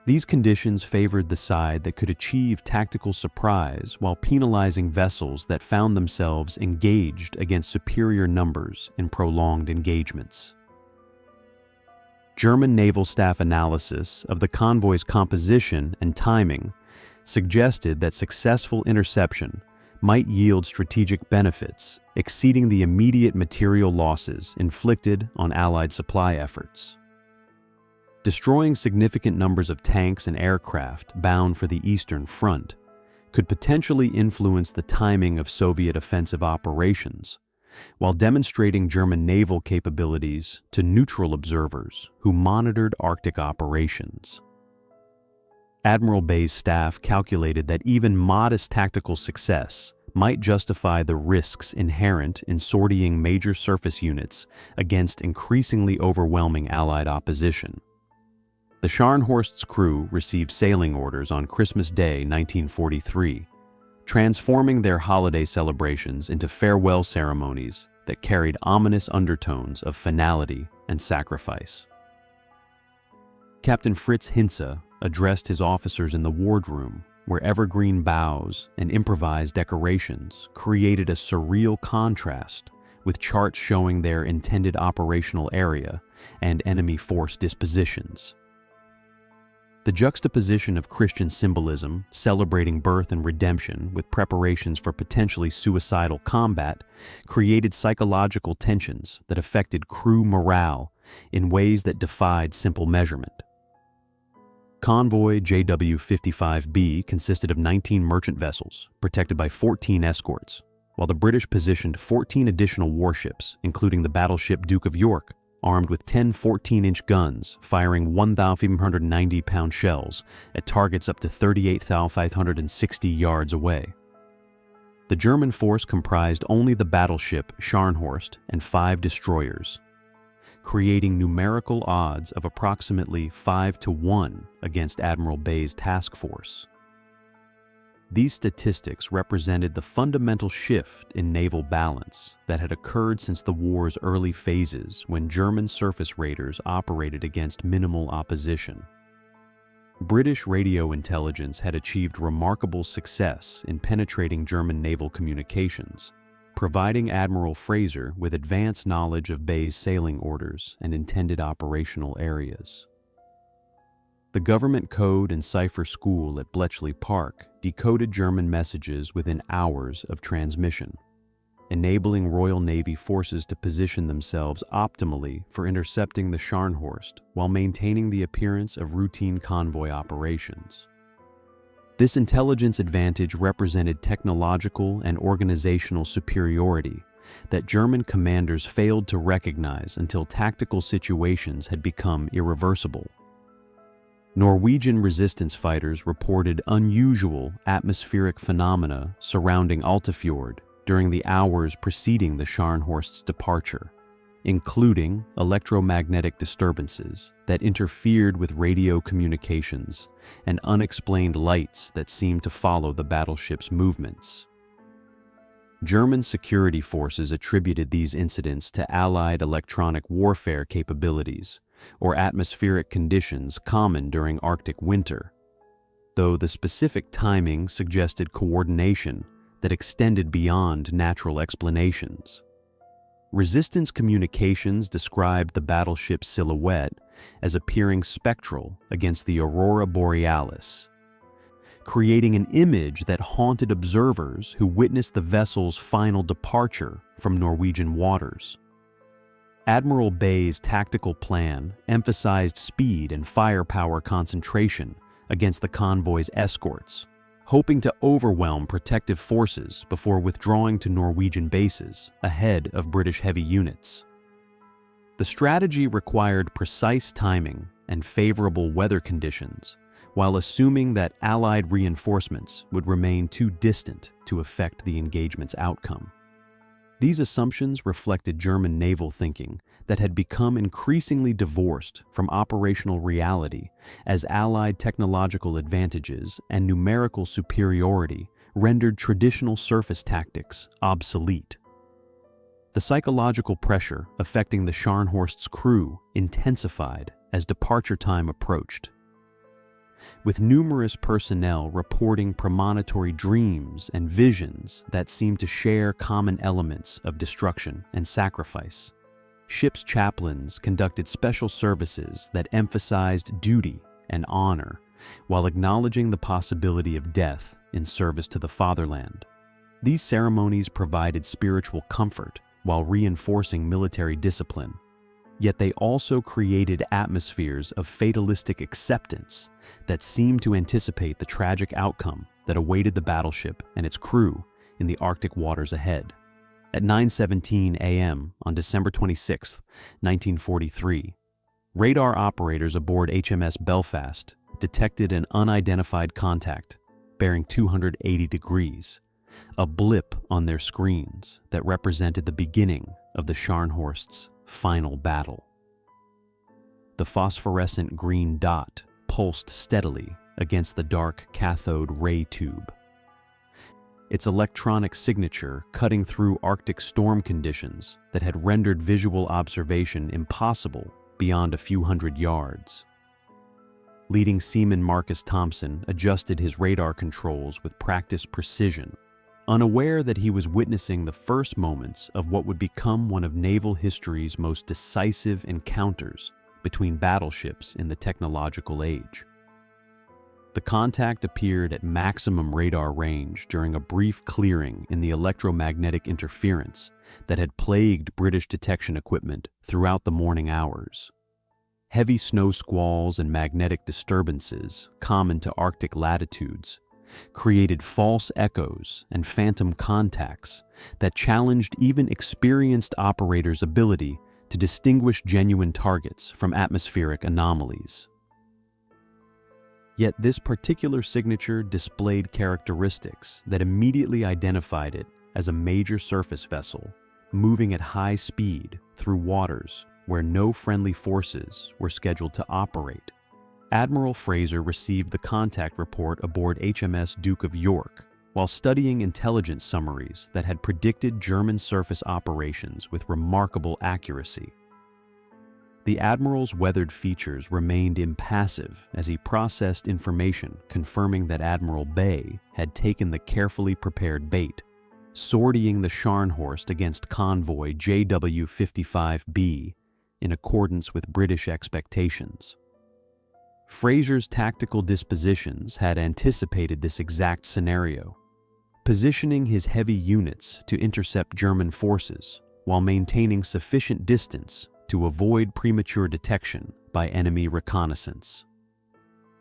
These conditions favored the side that could achieve tactical surprise while penalizing vessels that found themselves engaged against superior numbers in prolonged engagements. German naval staff analysis of the convoy's composition and timing suggested that successful interception might yield strategic benefits exceeding the immediate material losses inflicted on Allied supply efforts. Destroying significant numbers of tanks and aircraft bound for the Eastern Front could potentially influence the timing of Soviet offensive operations, while demonstrating German naval capabilities to neutral observers who monitored Arctic operations. Admiral Bay's staff calculated that even modest tactical success might justify the risks inherent in sortying major surface units against increasingly overwhelming Allied opposition. The Scharnhorst's crew received sailing orders on Christmas Day 1943, transforming their holiday celebrations into farewell ceremonies that carried ominous undertones of finality and sacrifice. Captain Fritz Hintze addressed his officers in the wardroom, where evergreen boughs and improvised decorations created a surreal contrast with charts showing their intended operational area and enemy force dispositions. The juxtaposition of Christian symbolism celebrating birth and redemption with preparations for potentially suicidal combat created psychological tensions that affected crew morale in ways that defied simple measurement. Convoy JW-55B consisted of 19 merchant vessels, protected by 14 escorts, while the British positioned 14 additional warships, including the battleship Duke of York, armed with 10 14-inch guns, firing 1,590-pound shells at targets up to 38,560 yards away. The German force comprised only the battleship Scharnhorst and 5 destroyers, creating numerical odds of approximately 5-1 against Admiral Bay's task force. These statistics represented the fundamental shift in naval balance that had occurred since the war's early phases when German surface raiders operated against minimal opposition. British radio intelligence had achieved remarkable success in penetrating German naval communications, providing Admiral Fraser with advanced knowledge of Bay's sailing orders and intended operational areas. The government code and cipher school at Bletchley Park decoded German messages within hours of transmission, enabling Royal Navy forces to position themselves optimally for intercepting the Scharnhorst while maintaining the appearance of routine convoy operations. This intelligence advantage represented technological and organizational superiority that German commanders failed to recognize until tactical situations had become irreversible. Norwegian resistance fighters reported unusual atmospheric phenomena surrounding Altafjord during the hours preceding the Scharnhorst's departure, including electromagnetic disturbances that interfered with radio communications and unexplained lights that seemed to follow the battleship's movements. German security forces attributed these incidents to Allied electronic warfare capabilities or atmospheric conditions common during Arctic winter, though the specific timing suggested coordination that extended beyond natural explanations. Resistance communications described the battleship's silhouette as appearing spectral against the aurora borealis, creating an image that haunted observers who witnessed the vessel's final departure from Norwegian waters. Admiral Bay's tactical plan emphasized speed and firepower concentration against the convoy's escorts, hoping to overwhelm protective forces before withdrawing to Norwegian bases ahead of British heavy units. The strategy required precise timing and favorable weather conditions, while assuming that Allied reinforcements would remain too distant to affect the engagement's outcome. These assumptions reflected German naval thinking that had become increasingly divorced from operational reality as Allied technological advantages and numerical superiority rendered traditional surface tactics obsolete. The psychological pressure affecting the Scharnhorst's crew intensified as departure time approached, with numerous personnel reporting premonitory dreams and visions that seemed to share common elements of destruction and sacrifice. Ship's chaplains conducted special services that emphasized duty and honor while acknowledging the possibility of death in service to the fatherland. These ceremonies provided spiritual comfort while reinforcing military discipline, yet they also created atmospheres of fatalistic acceptance that seemed to anticipate the tragic outcome that awaited the battleship and its crew in the Arctic waters ahead. At 9:17 a.m. on December 26, 1943, radar operators aboard HMS Belfast detected an unidentified contact bearing 280 degrees, a blip on their screens that represented the beginning of the Scharnhorst's final battle. The phosphorescent green dot pulsed steadily against the dark cathode ray tube, its electronic signature cutting through Arctic storm conditions that had rendered visual observation impossible beyond a few hundred yards. Leading seaman Marcus Thompson adjusted his radar controls with practiced precision, unaware that he was witnessing the first moments of what would become one of naval history's most decisive encounters between battleships in the technological age. The contact appeared at maximum radar range during a brief clearing in the electromagnetic interference that had plagued British detection equipment throughout the morning hours. Heavy snow squalls and magnetic disturbances, common to Arctic latitudes, created false echoes and phantom contacts that challenged even experienced operators' ability to distinguish genuine targets from atmospheric anomalies. Yet this particular signature displayed characteristics that immediately identified it as a major surface vessel moving at high speed through waters where no friendly forces were scheduled to operate. Admiral Fraser received the contact report aboard HMS Duke of York while studying intelligence summaries that had predicted German surface operations with remarkable accuracy. The Admiral's weathered features remained impassive as he processed information confirming that Admiral Bay had taken the carefully prepared bait, sortying the Scharnhorst against convoy JW-55B in accordance with British expectations. Fraser's tactical dispositions had anticipated this exact scenario, positioning his heavy units to intercept German forces while maintaining sufficient distance to avoid premature detection by enemy reconnaissance.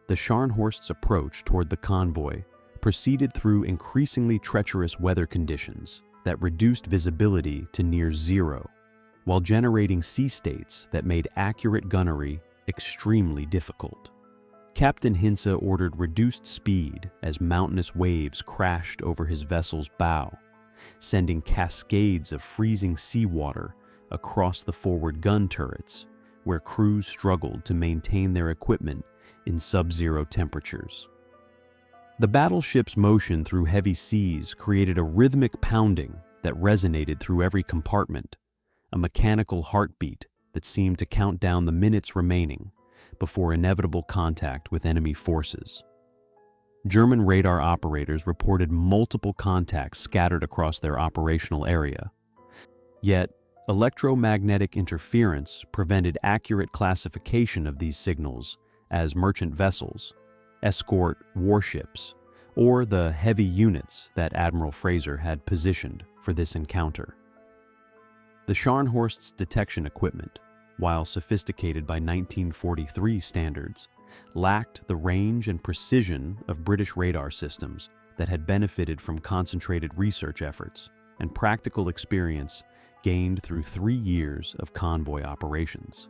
The Scharnhorst's approach toward the convoy proceeded through increasingly treacherous weather conditions that reduced visibility to near zero, while generating sea states that made accurate gunnery extremely difficult. Captain Hintze ordered reduced speed as mountainous waves crashed over his vessel's bow, sending cascades of freezing seawater across the forward gun turrets, where crews struggled to maintain their equipment in sub-zero temperatures. The battleship's motion through heavy seas created a rhythmic pounding that resonated through every compartment, a mechanical heartbeat that seemed to count down the minutes remaining before inevitable contact with enemy forces. German radar operators reported multiple contacts scattered across their operational area. Yet, electromagnetic interference prevented accurate classification of these signals as merchant vessels, escort warships, or the heavy units that Admiral Fraser had positioned for this encounter. The Scharnhorst's detection equipment, while sophisticated by 1943 standards, lacked the range and precision of British radar systems that had benefited from concentrated research efforts and practical experience gained through 3 years of convoy operations.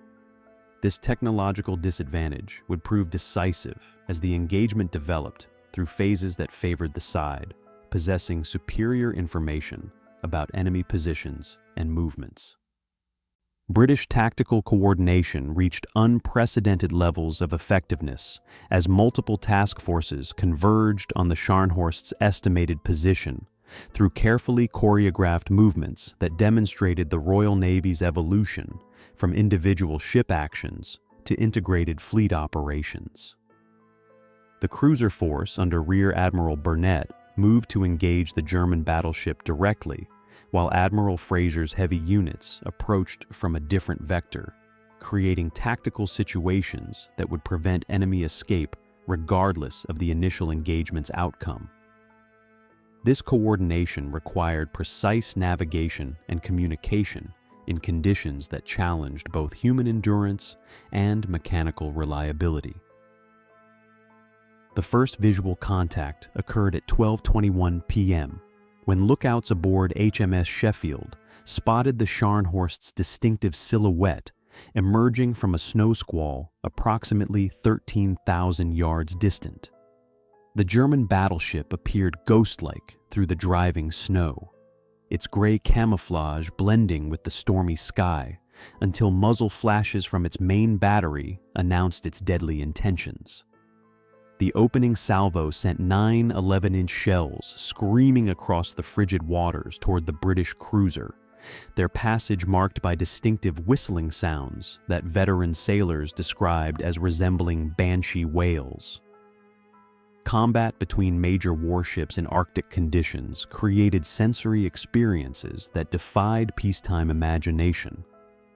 This technological disadvantage would prove decisive as the engagement developed through phases that favored the side possessing superior information about enemy positions and movements. British tactical coordination reached unprecedented levels of effectiveness as multiple task forces converged on the Scharnhorst's estimated position through carefully choreographed movements that demonstrated the Royal Navy's evolution from individual ship actions to integrated fleet operations. The cruiser force under Rear Admiral Burnett moved to engage the German battleship directly, while Admiral Fraser's heavy units approached from a different vector, creating tactical situations that would prevent enemy escape regardless of the initial engagement's outcome. This coordination required precise navigation and communication in conditions that challenged both human endurance and mechanical reliability. The first visual contact occurred at 12:21 p.m. when lookouts aboard HMS Sheffield spotted the Scharnhorst's distinctive silhouette emerging from a snow squall approximately 13,000 yards distant. The German battleship appeared ghost-like through the driving snow, its gray camouflage blending with the stormy sky until muzzle flashes from its main battery announced its deadly intentions. The opening salvo sent 9 11-inch shells screaming across the frigid waters toward the British cruiser, their passage marked by distinctive whistling sounds that veteran sailors described as resembling banshee wails. Combat between major warships in Arctic conditions created sensory experiences that defied peacetime imagination,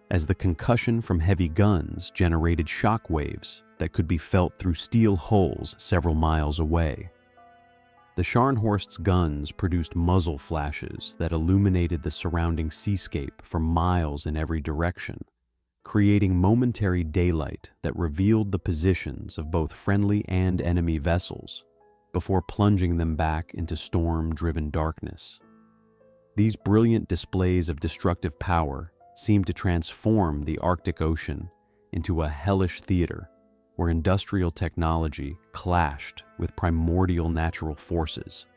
as the concussion from heavy guns generated shock waves that could be felt through steel hulls several miles away. The Scharnhorst's guns produced muzzle flashes that illuminated the surrounding seascape for miles in every direction, creating momentary daylight that revealed the positions of both friendly and enemy vessels before plunging them back into storm-driven darkness. These brilliant displays of destructive power seemed to transform the Arctic Ocean into a hellish theater where industrial technology clashed with primordial natural forces.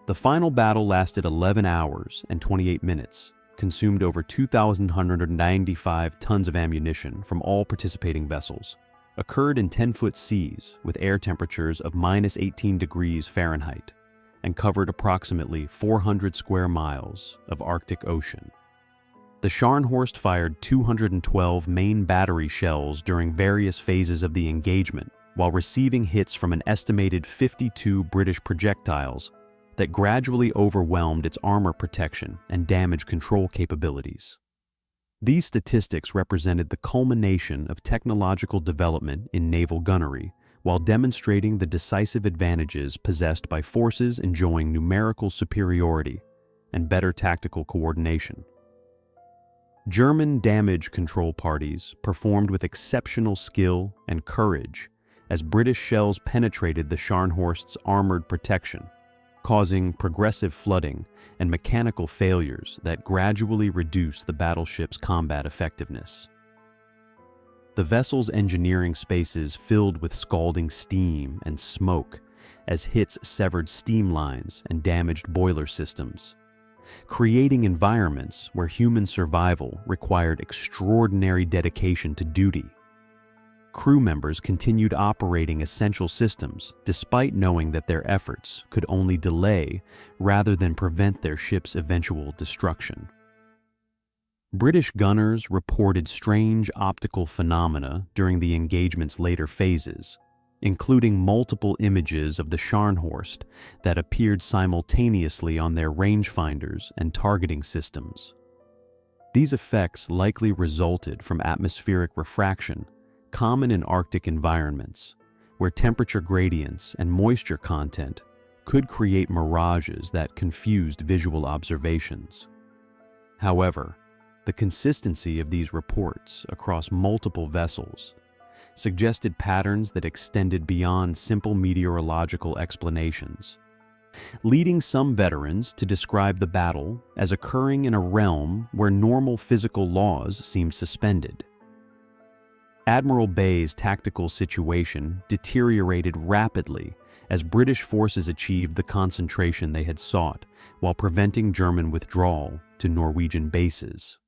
The final battle lasted 11 hours and 28 minutes, consumed over 2,195 tons of ammunition from all participating vessels, occurred in 10-foot seas with air temperatures of -18 degrees Fahrenheit and covered approximately 400 square miles of Arctic Ocean. The Scharnhorst fired 212 main battery shells during various phases of the engagement, while receiving hits from an estimated 52 British projectiles that gradually overwhelmed its armor protection and damage control capabilities. These statistics represented the culmination of technological development in naval gunnery, while demonstrating the decisive advantages possessed by forces enjoying numerical superiority and better tactical coordination. German damage control parties performed with exceptional skill and courage as British shells penetrated the Scharnhorst's armored protection, causing progressive flooding and mechanical failures that gradually reduced the battleship's combat effectiveness. The vessel's engineering spaces filled with scalding steam and smoke as hits severed steam lines and damaged boiler systems, creating environments where human survival required extraordinary dedication to duty. Crew members continued operating essential systems despite knowing that their efforts could only delay rather than prevent their ship's eventual destruction. British gunners reported strange optical phenomena during the engagement's later phases, including multiple images of the Scharnhorst that appeared simultaneously on their rangefinders and targeting systems. These effects likely resulted from atmospheric refraction, common in Arctic environments, where temperature gradients and moisture content could create mirages that confused visual observations. However, the consistency of these reports across multiple vessels suggested patterns that extended beyond simple meteorological explanations, leading some veterans to describe the battle as occurring in a realm where normal physical laws seemed suspended. Admiral Bay's tactical situation deteriorated rapidly as British forces achieved the concentration they had sought while preventing German withdrawal to Norwegian bases.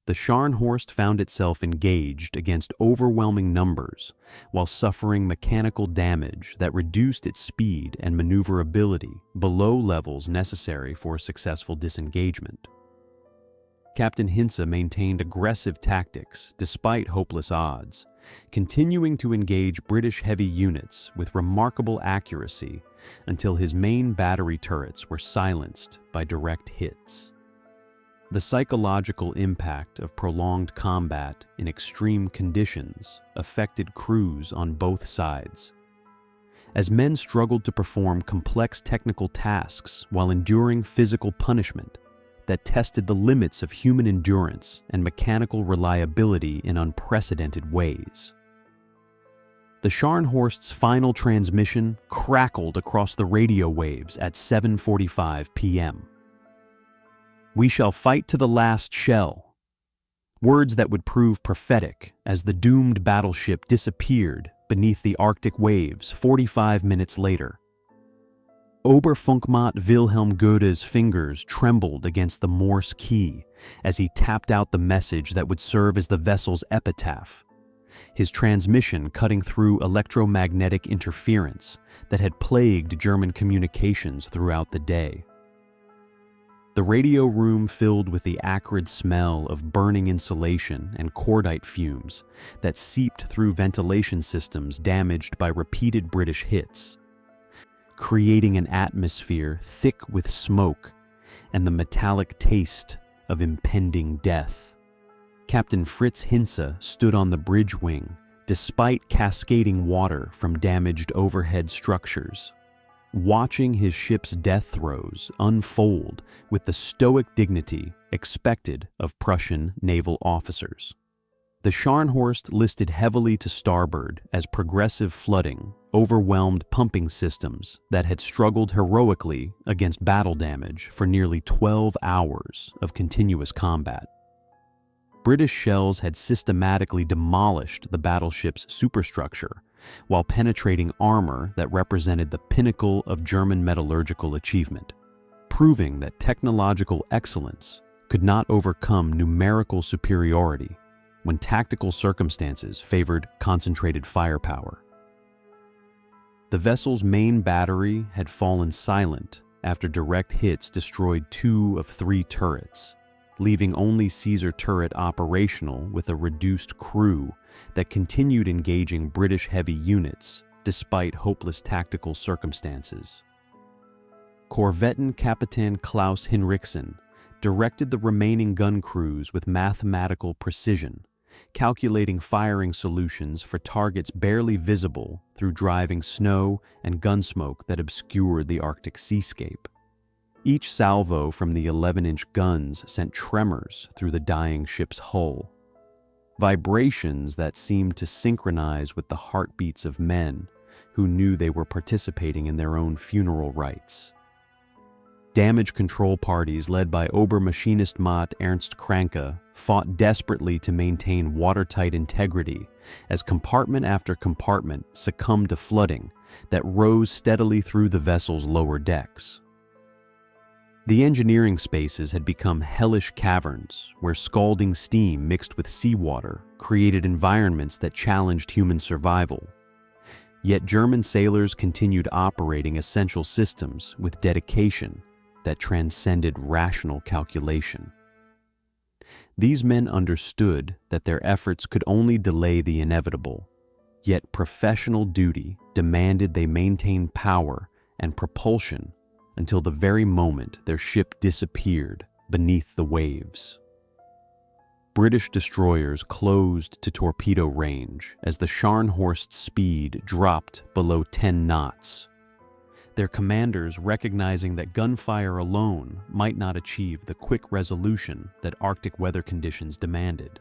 The Scharnhorst found itself engaged against overwhelming numbers while suffering mechanical damage that reduced its speed and maneuverability below levels necessary for successful disengagement. Captain Hintze maintained aggressive tactics despite hopeless odds, continuing to engage British heavy units with remarkable accuracy until his main battery turrets were silenced by direct hits. The psychological impact of prolonged combat in extreme conditions affected crews on both sides, as men struggled to perform complex technical tasks while enduring physical punishment that tested the limits of human endurance and mechanical reliability in unprecedented ways. The Scharnhorst's final transmission crackled across the radio waves at 7:45 p.m. "We shall fight to the last shell." Words that would prove prophetic as the doomed battleship disappeared beneath the Arctic waves 45 minutes later. Oberfunkmat Wilhelm Goethe's fingers trembled against the Morse key as he tapped out the message that would serve as the vessel's epitaph, his transmission cutting through electromagnetic interference that had plagued German communications throughout the day. The radio room filled with the acrid smell of burning insulation and cordite fumes that seeped through ventilation systems damaged by repeated British hits, creating an atmosphere thick with smoke and the metallic taste of impending death. Captain Fritz Hintze stood on the bridge wing despite cascading water from damaged overhead structures, watching his ship's death throes unfold with the stoic dignity expected of Prussian naval officers. The Scharnhorst listed heavily to starboard as progressive flooding overwhelmed pumping systems that had struggled heroically against battle damage for nearly 12 hours of continuous combat. British shells had systematically demolished the battleship's superstructure while penetrating armor that represented the pinnacle of German metallurgical achievement, proving that technological excellence could not overcome numerical superiority when tactical circumstances favored concentrated firepower. The vessel's main battery had fallen silent after direct hits destroyed 2 of 3 turrets, leaving only Caesar turret operational with a reduced crew that continued engaging British heavy units despite hopeless tactical circumstances. Korvettenkaptein Klaus Hinrichsen directed the remaining gun crews with mathematical precision, calculating firing solutions for targets barely visible through driving snow and gunsmoke that obscured the Arctic seascape. Each salvo from the 11-inch guns sent tremors through the dying ship's hull, vibrations that seemed to synchronize with the heartbeats of men who knew they were participating in their own funeral rites. Damage control parties led by Obermaschinist Matt Ernst Kranke fought desperately to maintain watertight integrity as compartment after compartment succumbed to flooding that rose steadily through the vessel's lower decks. The engineering spaces had become hellish caverns where scalding steam mixed with seawater created environments that challenged human survival. Yet German sailors continued operating essential systems with dedication that transcended rational calculation. These men understood that their efforts could only delay the inevitable, yet professional duty demanded they maintain power and propulsion until the very moment their ship disappeared beneath the waves. British destroyers closed to torpedo range as the Scharnhorst's speed dropped below 10 knots. Their commanders recognizing that gunfire alone might not achieve the quick resolution that Arctic weather conditions demanded.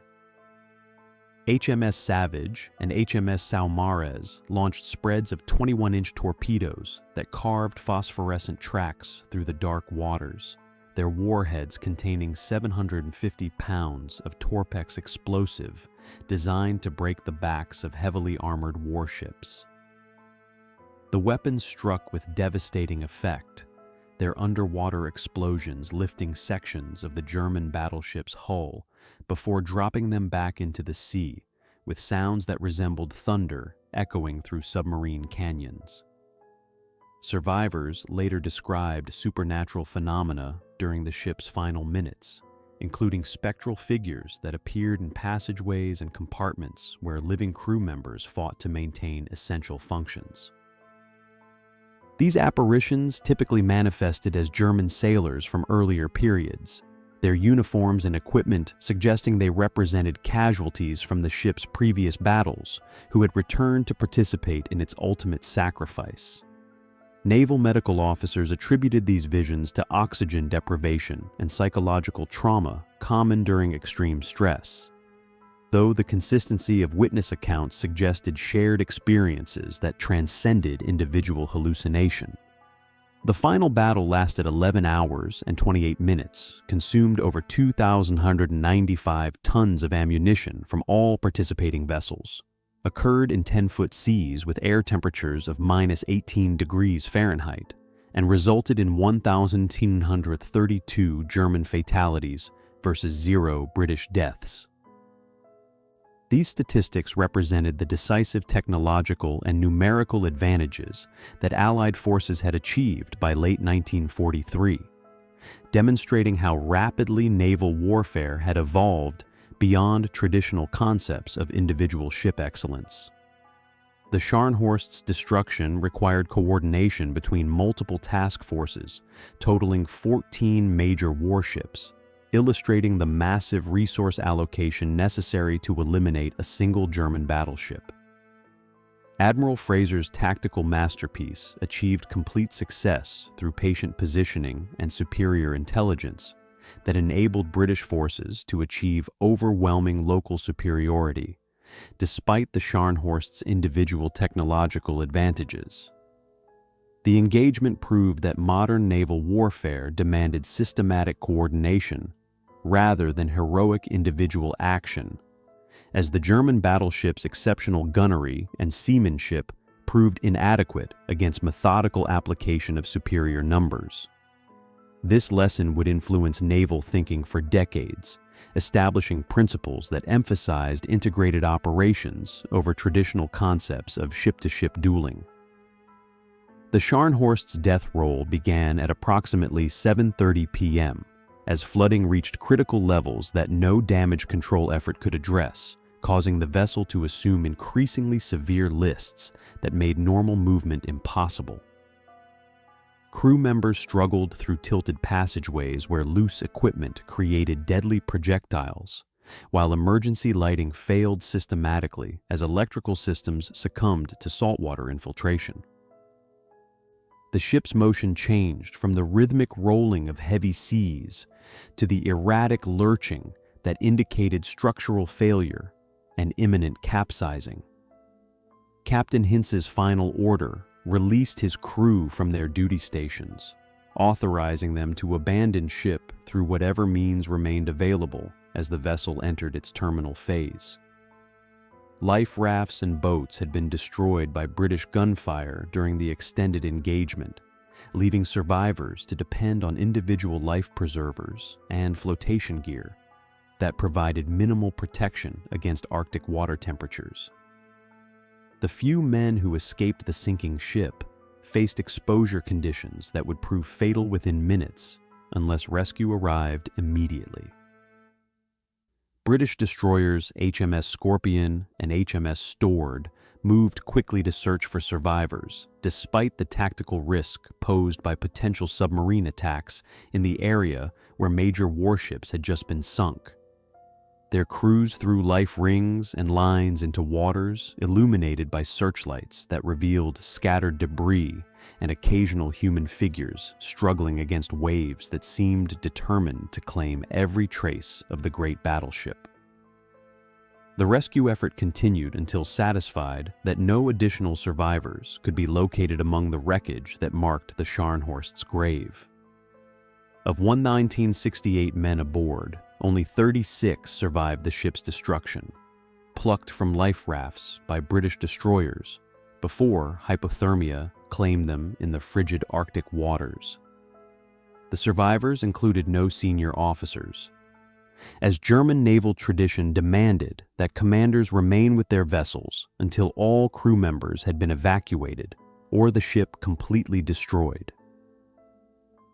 HMS Savage and HMS Saumarez launched spreads of 21-inch torpedoes that carved phosphorescent tracks through the dark waters, their warheads containing 750 pounds of Torpex explosive designed to break the backs of heavily armored warships. The weapons struck with devastating effect, their underwater explosions lifting sections of the German battleship's hull before dropping them back into the sea with sounds that resembled thunder echoing through submarine canyons. Survivors later described supernatural phenomena during the ship's final minutes, including spectral figures that appeared in passageways and compartments where living crew members fought to maintain essential functions. These apparitions typically manifested as German sailors from earlier periods, their uniforms and equipment suggesting they represented casualties from the ship's previous battles who had returned to participate in its ultimate sacrifice. Naval medical officers attributed these visions to oxygen deprivation and psychological trauma common during extreme stress, though the consistency of witness accounts suggested shared experiences that transcended individual hallucination. The final battle lasted 11 hours and 28 minutes, consumed over 2,195 tons of ammunition from all participating vessels, occurred in 10-foot seas with air temperatures of -18 degrees Fahrenheit, and resulted in 1,232 German fatalities versus 0 British deaths. These statistics represented the decisive technological and numerical advantages that Allied forces had achieved by late 1943, demonstrating how rapidly naval warfare had evolved beyond traditional concepts of individual ship excellence. The Scharnhorst's destruction required coordination between multiple task forces, totaling 14 major warships, illustrating the massive resource allocation necessary to eliminate a single German battleship. Admiral Fraser's tactical masterpiece achieved complete success through patient positioning and superior intelligence that enabled British forces to achieve overwhelming local superiority, despite the Scharnhorst's individual technological advantages. The engagement proved that modern naval warfare demanded systematic coordination rather than heroic individual action, as the German battleship's exceptional gunnery and seamanship proved inadequate against methodical application of superior numbers. This lesson would influence naval thinking for decades, establishing principles that emphasized integrated operations over traditional concepts of ship-to-ship dueling. The Scharnhorst's death roll began at approximately 7:30 p.m. as flooding reached critical levels that no damage control effort could address, causing the vessel to assume increasingly severe lists that made normal movement impossible. Crew members struggled through tilted passageways where loose equipment created deadly projectiles, while emergency lighting failed systematically as electrical systems succumbed to saltwater infiltration. The ship's motion changed from the rhythmic rolling of heavy seas to the erratic lurching that indicated structural failure and imminent capsizing. Captain Hintz's final order released his crew from their duty stations, authorizing them to abandon ship through whatever means remained available as the vessel entered its terminal phase. Life rafts and boats had been destroyed by British gunfire during the extended engagement, leaving survivors to depend on individual life preservers and flotation gear that provided minimal protection against Arctic water temperatures. The few men who escaped the sinking ship faced exposure conditions that would prove fatal within minutes unless rescue arrived immediately. British destroyers HMS Scorpion and HMS Stord moved quickly to search for survivors, despite the tactical risk posed by potential submarine attacks in the area where major warships had just been sunk. Their crews threw life rings and lines into waters illuminated by searchlights that revealed scattered debris and occasional human figures struggling against waves that seemed determined to claim every trace of the great battleship. The rescue effort continued until satisfied that no additional survivors could be located among the wreckage that marked the Scharnhorst's grave. Of 1968 men aboard, only 36 survived the ship's destruction, plucked from life rafts by British destroyers before hypothermia claimed them in the frigid Arctic waters. The survivors included no senior officers, as German naval tradition demanded that commanders remain with their vessels until all crew members had been evacuated or the ship completely destroyed.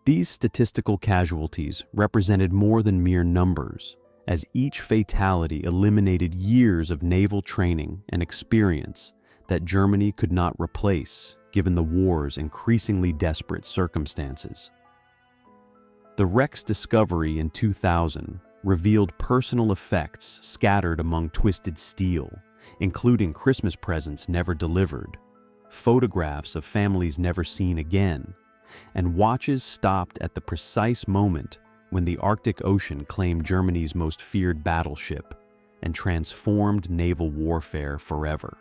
These statistical casualties represented more than mere numbers, as each fatality eliminated years of naval training and experience that Germany could not replace given the war's increasingly desperate circumstances. The wreck's discovery in 2000 revealed personal effects scattered among twisted steel, including Christmas presents never delivered, photographs of families never seen again, and watches stopped at the precise moment when the Arctic Ocean claimed Germany's most feared battleship and transformed naval warfare forever.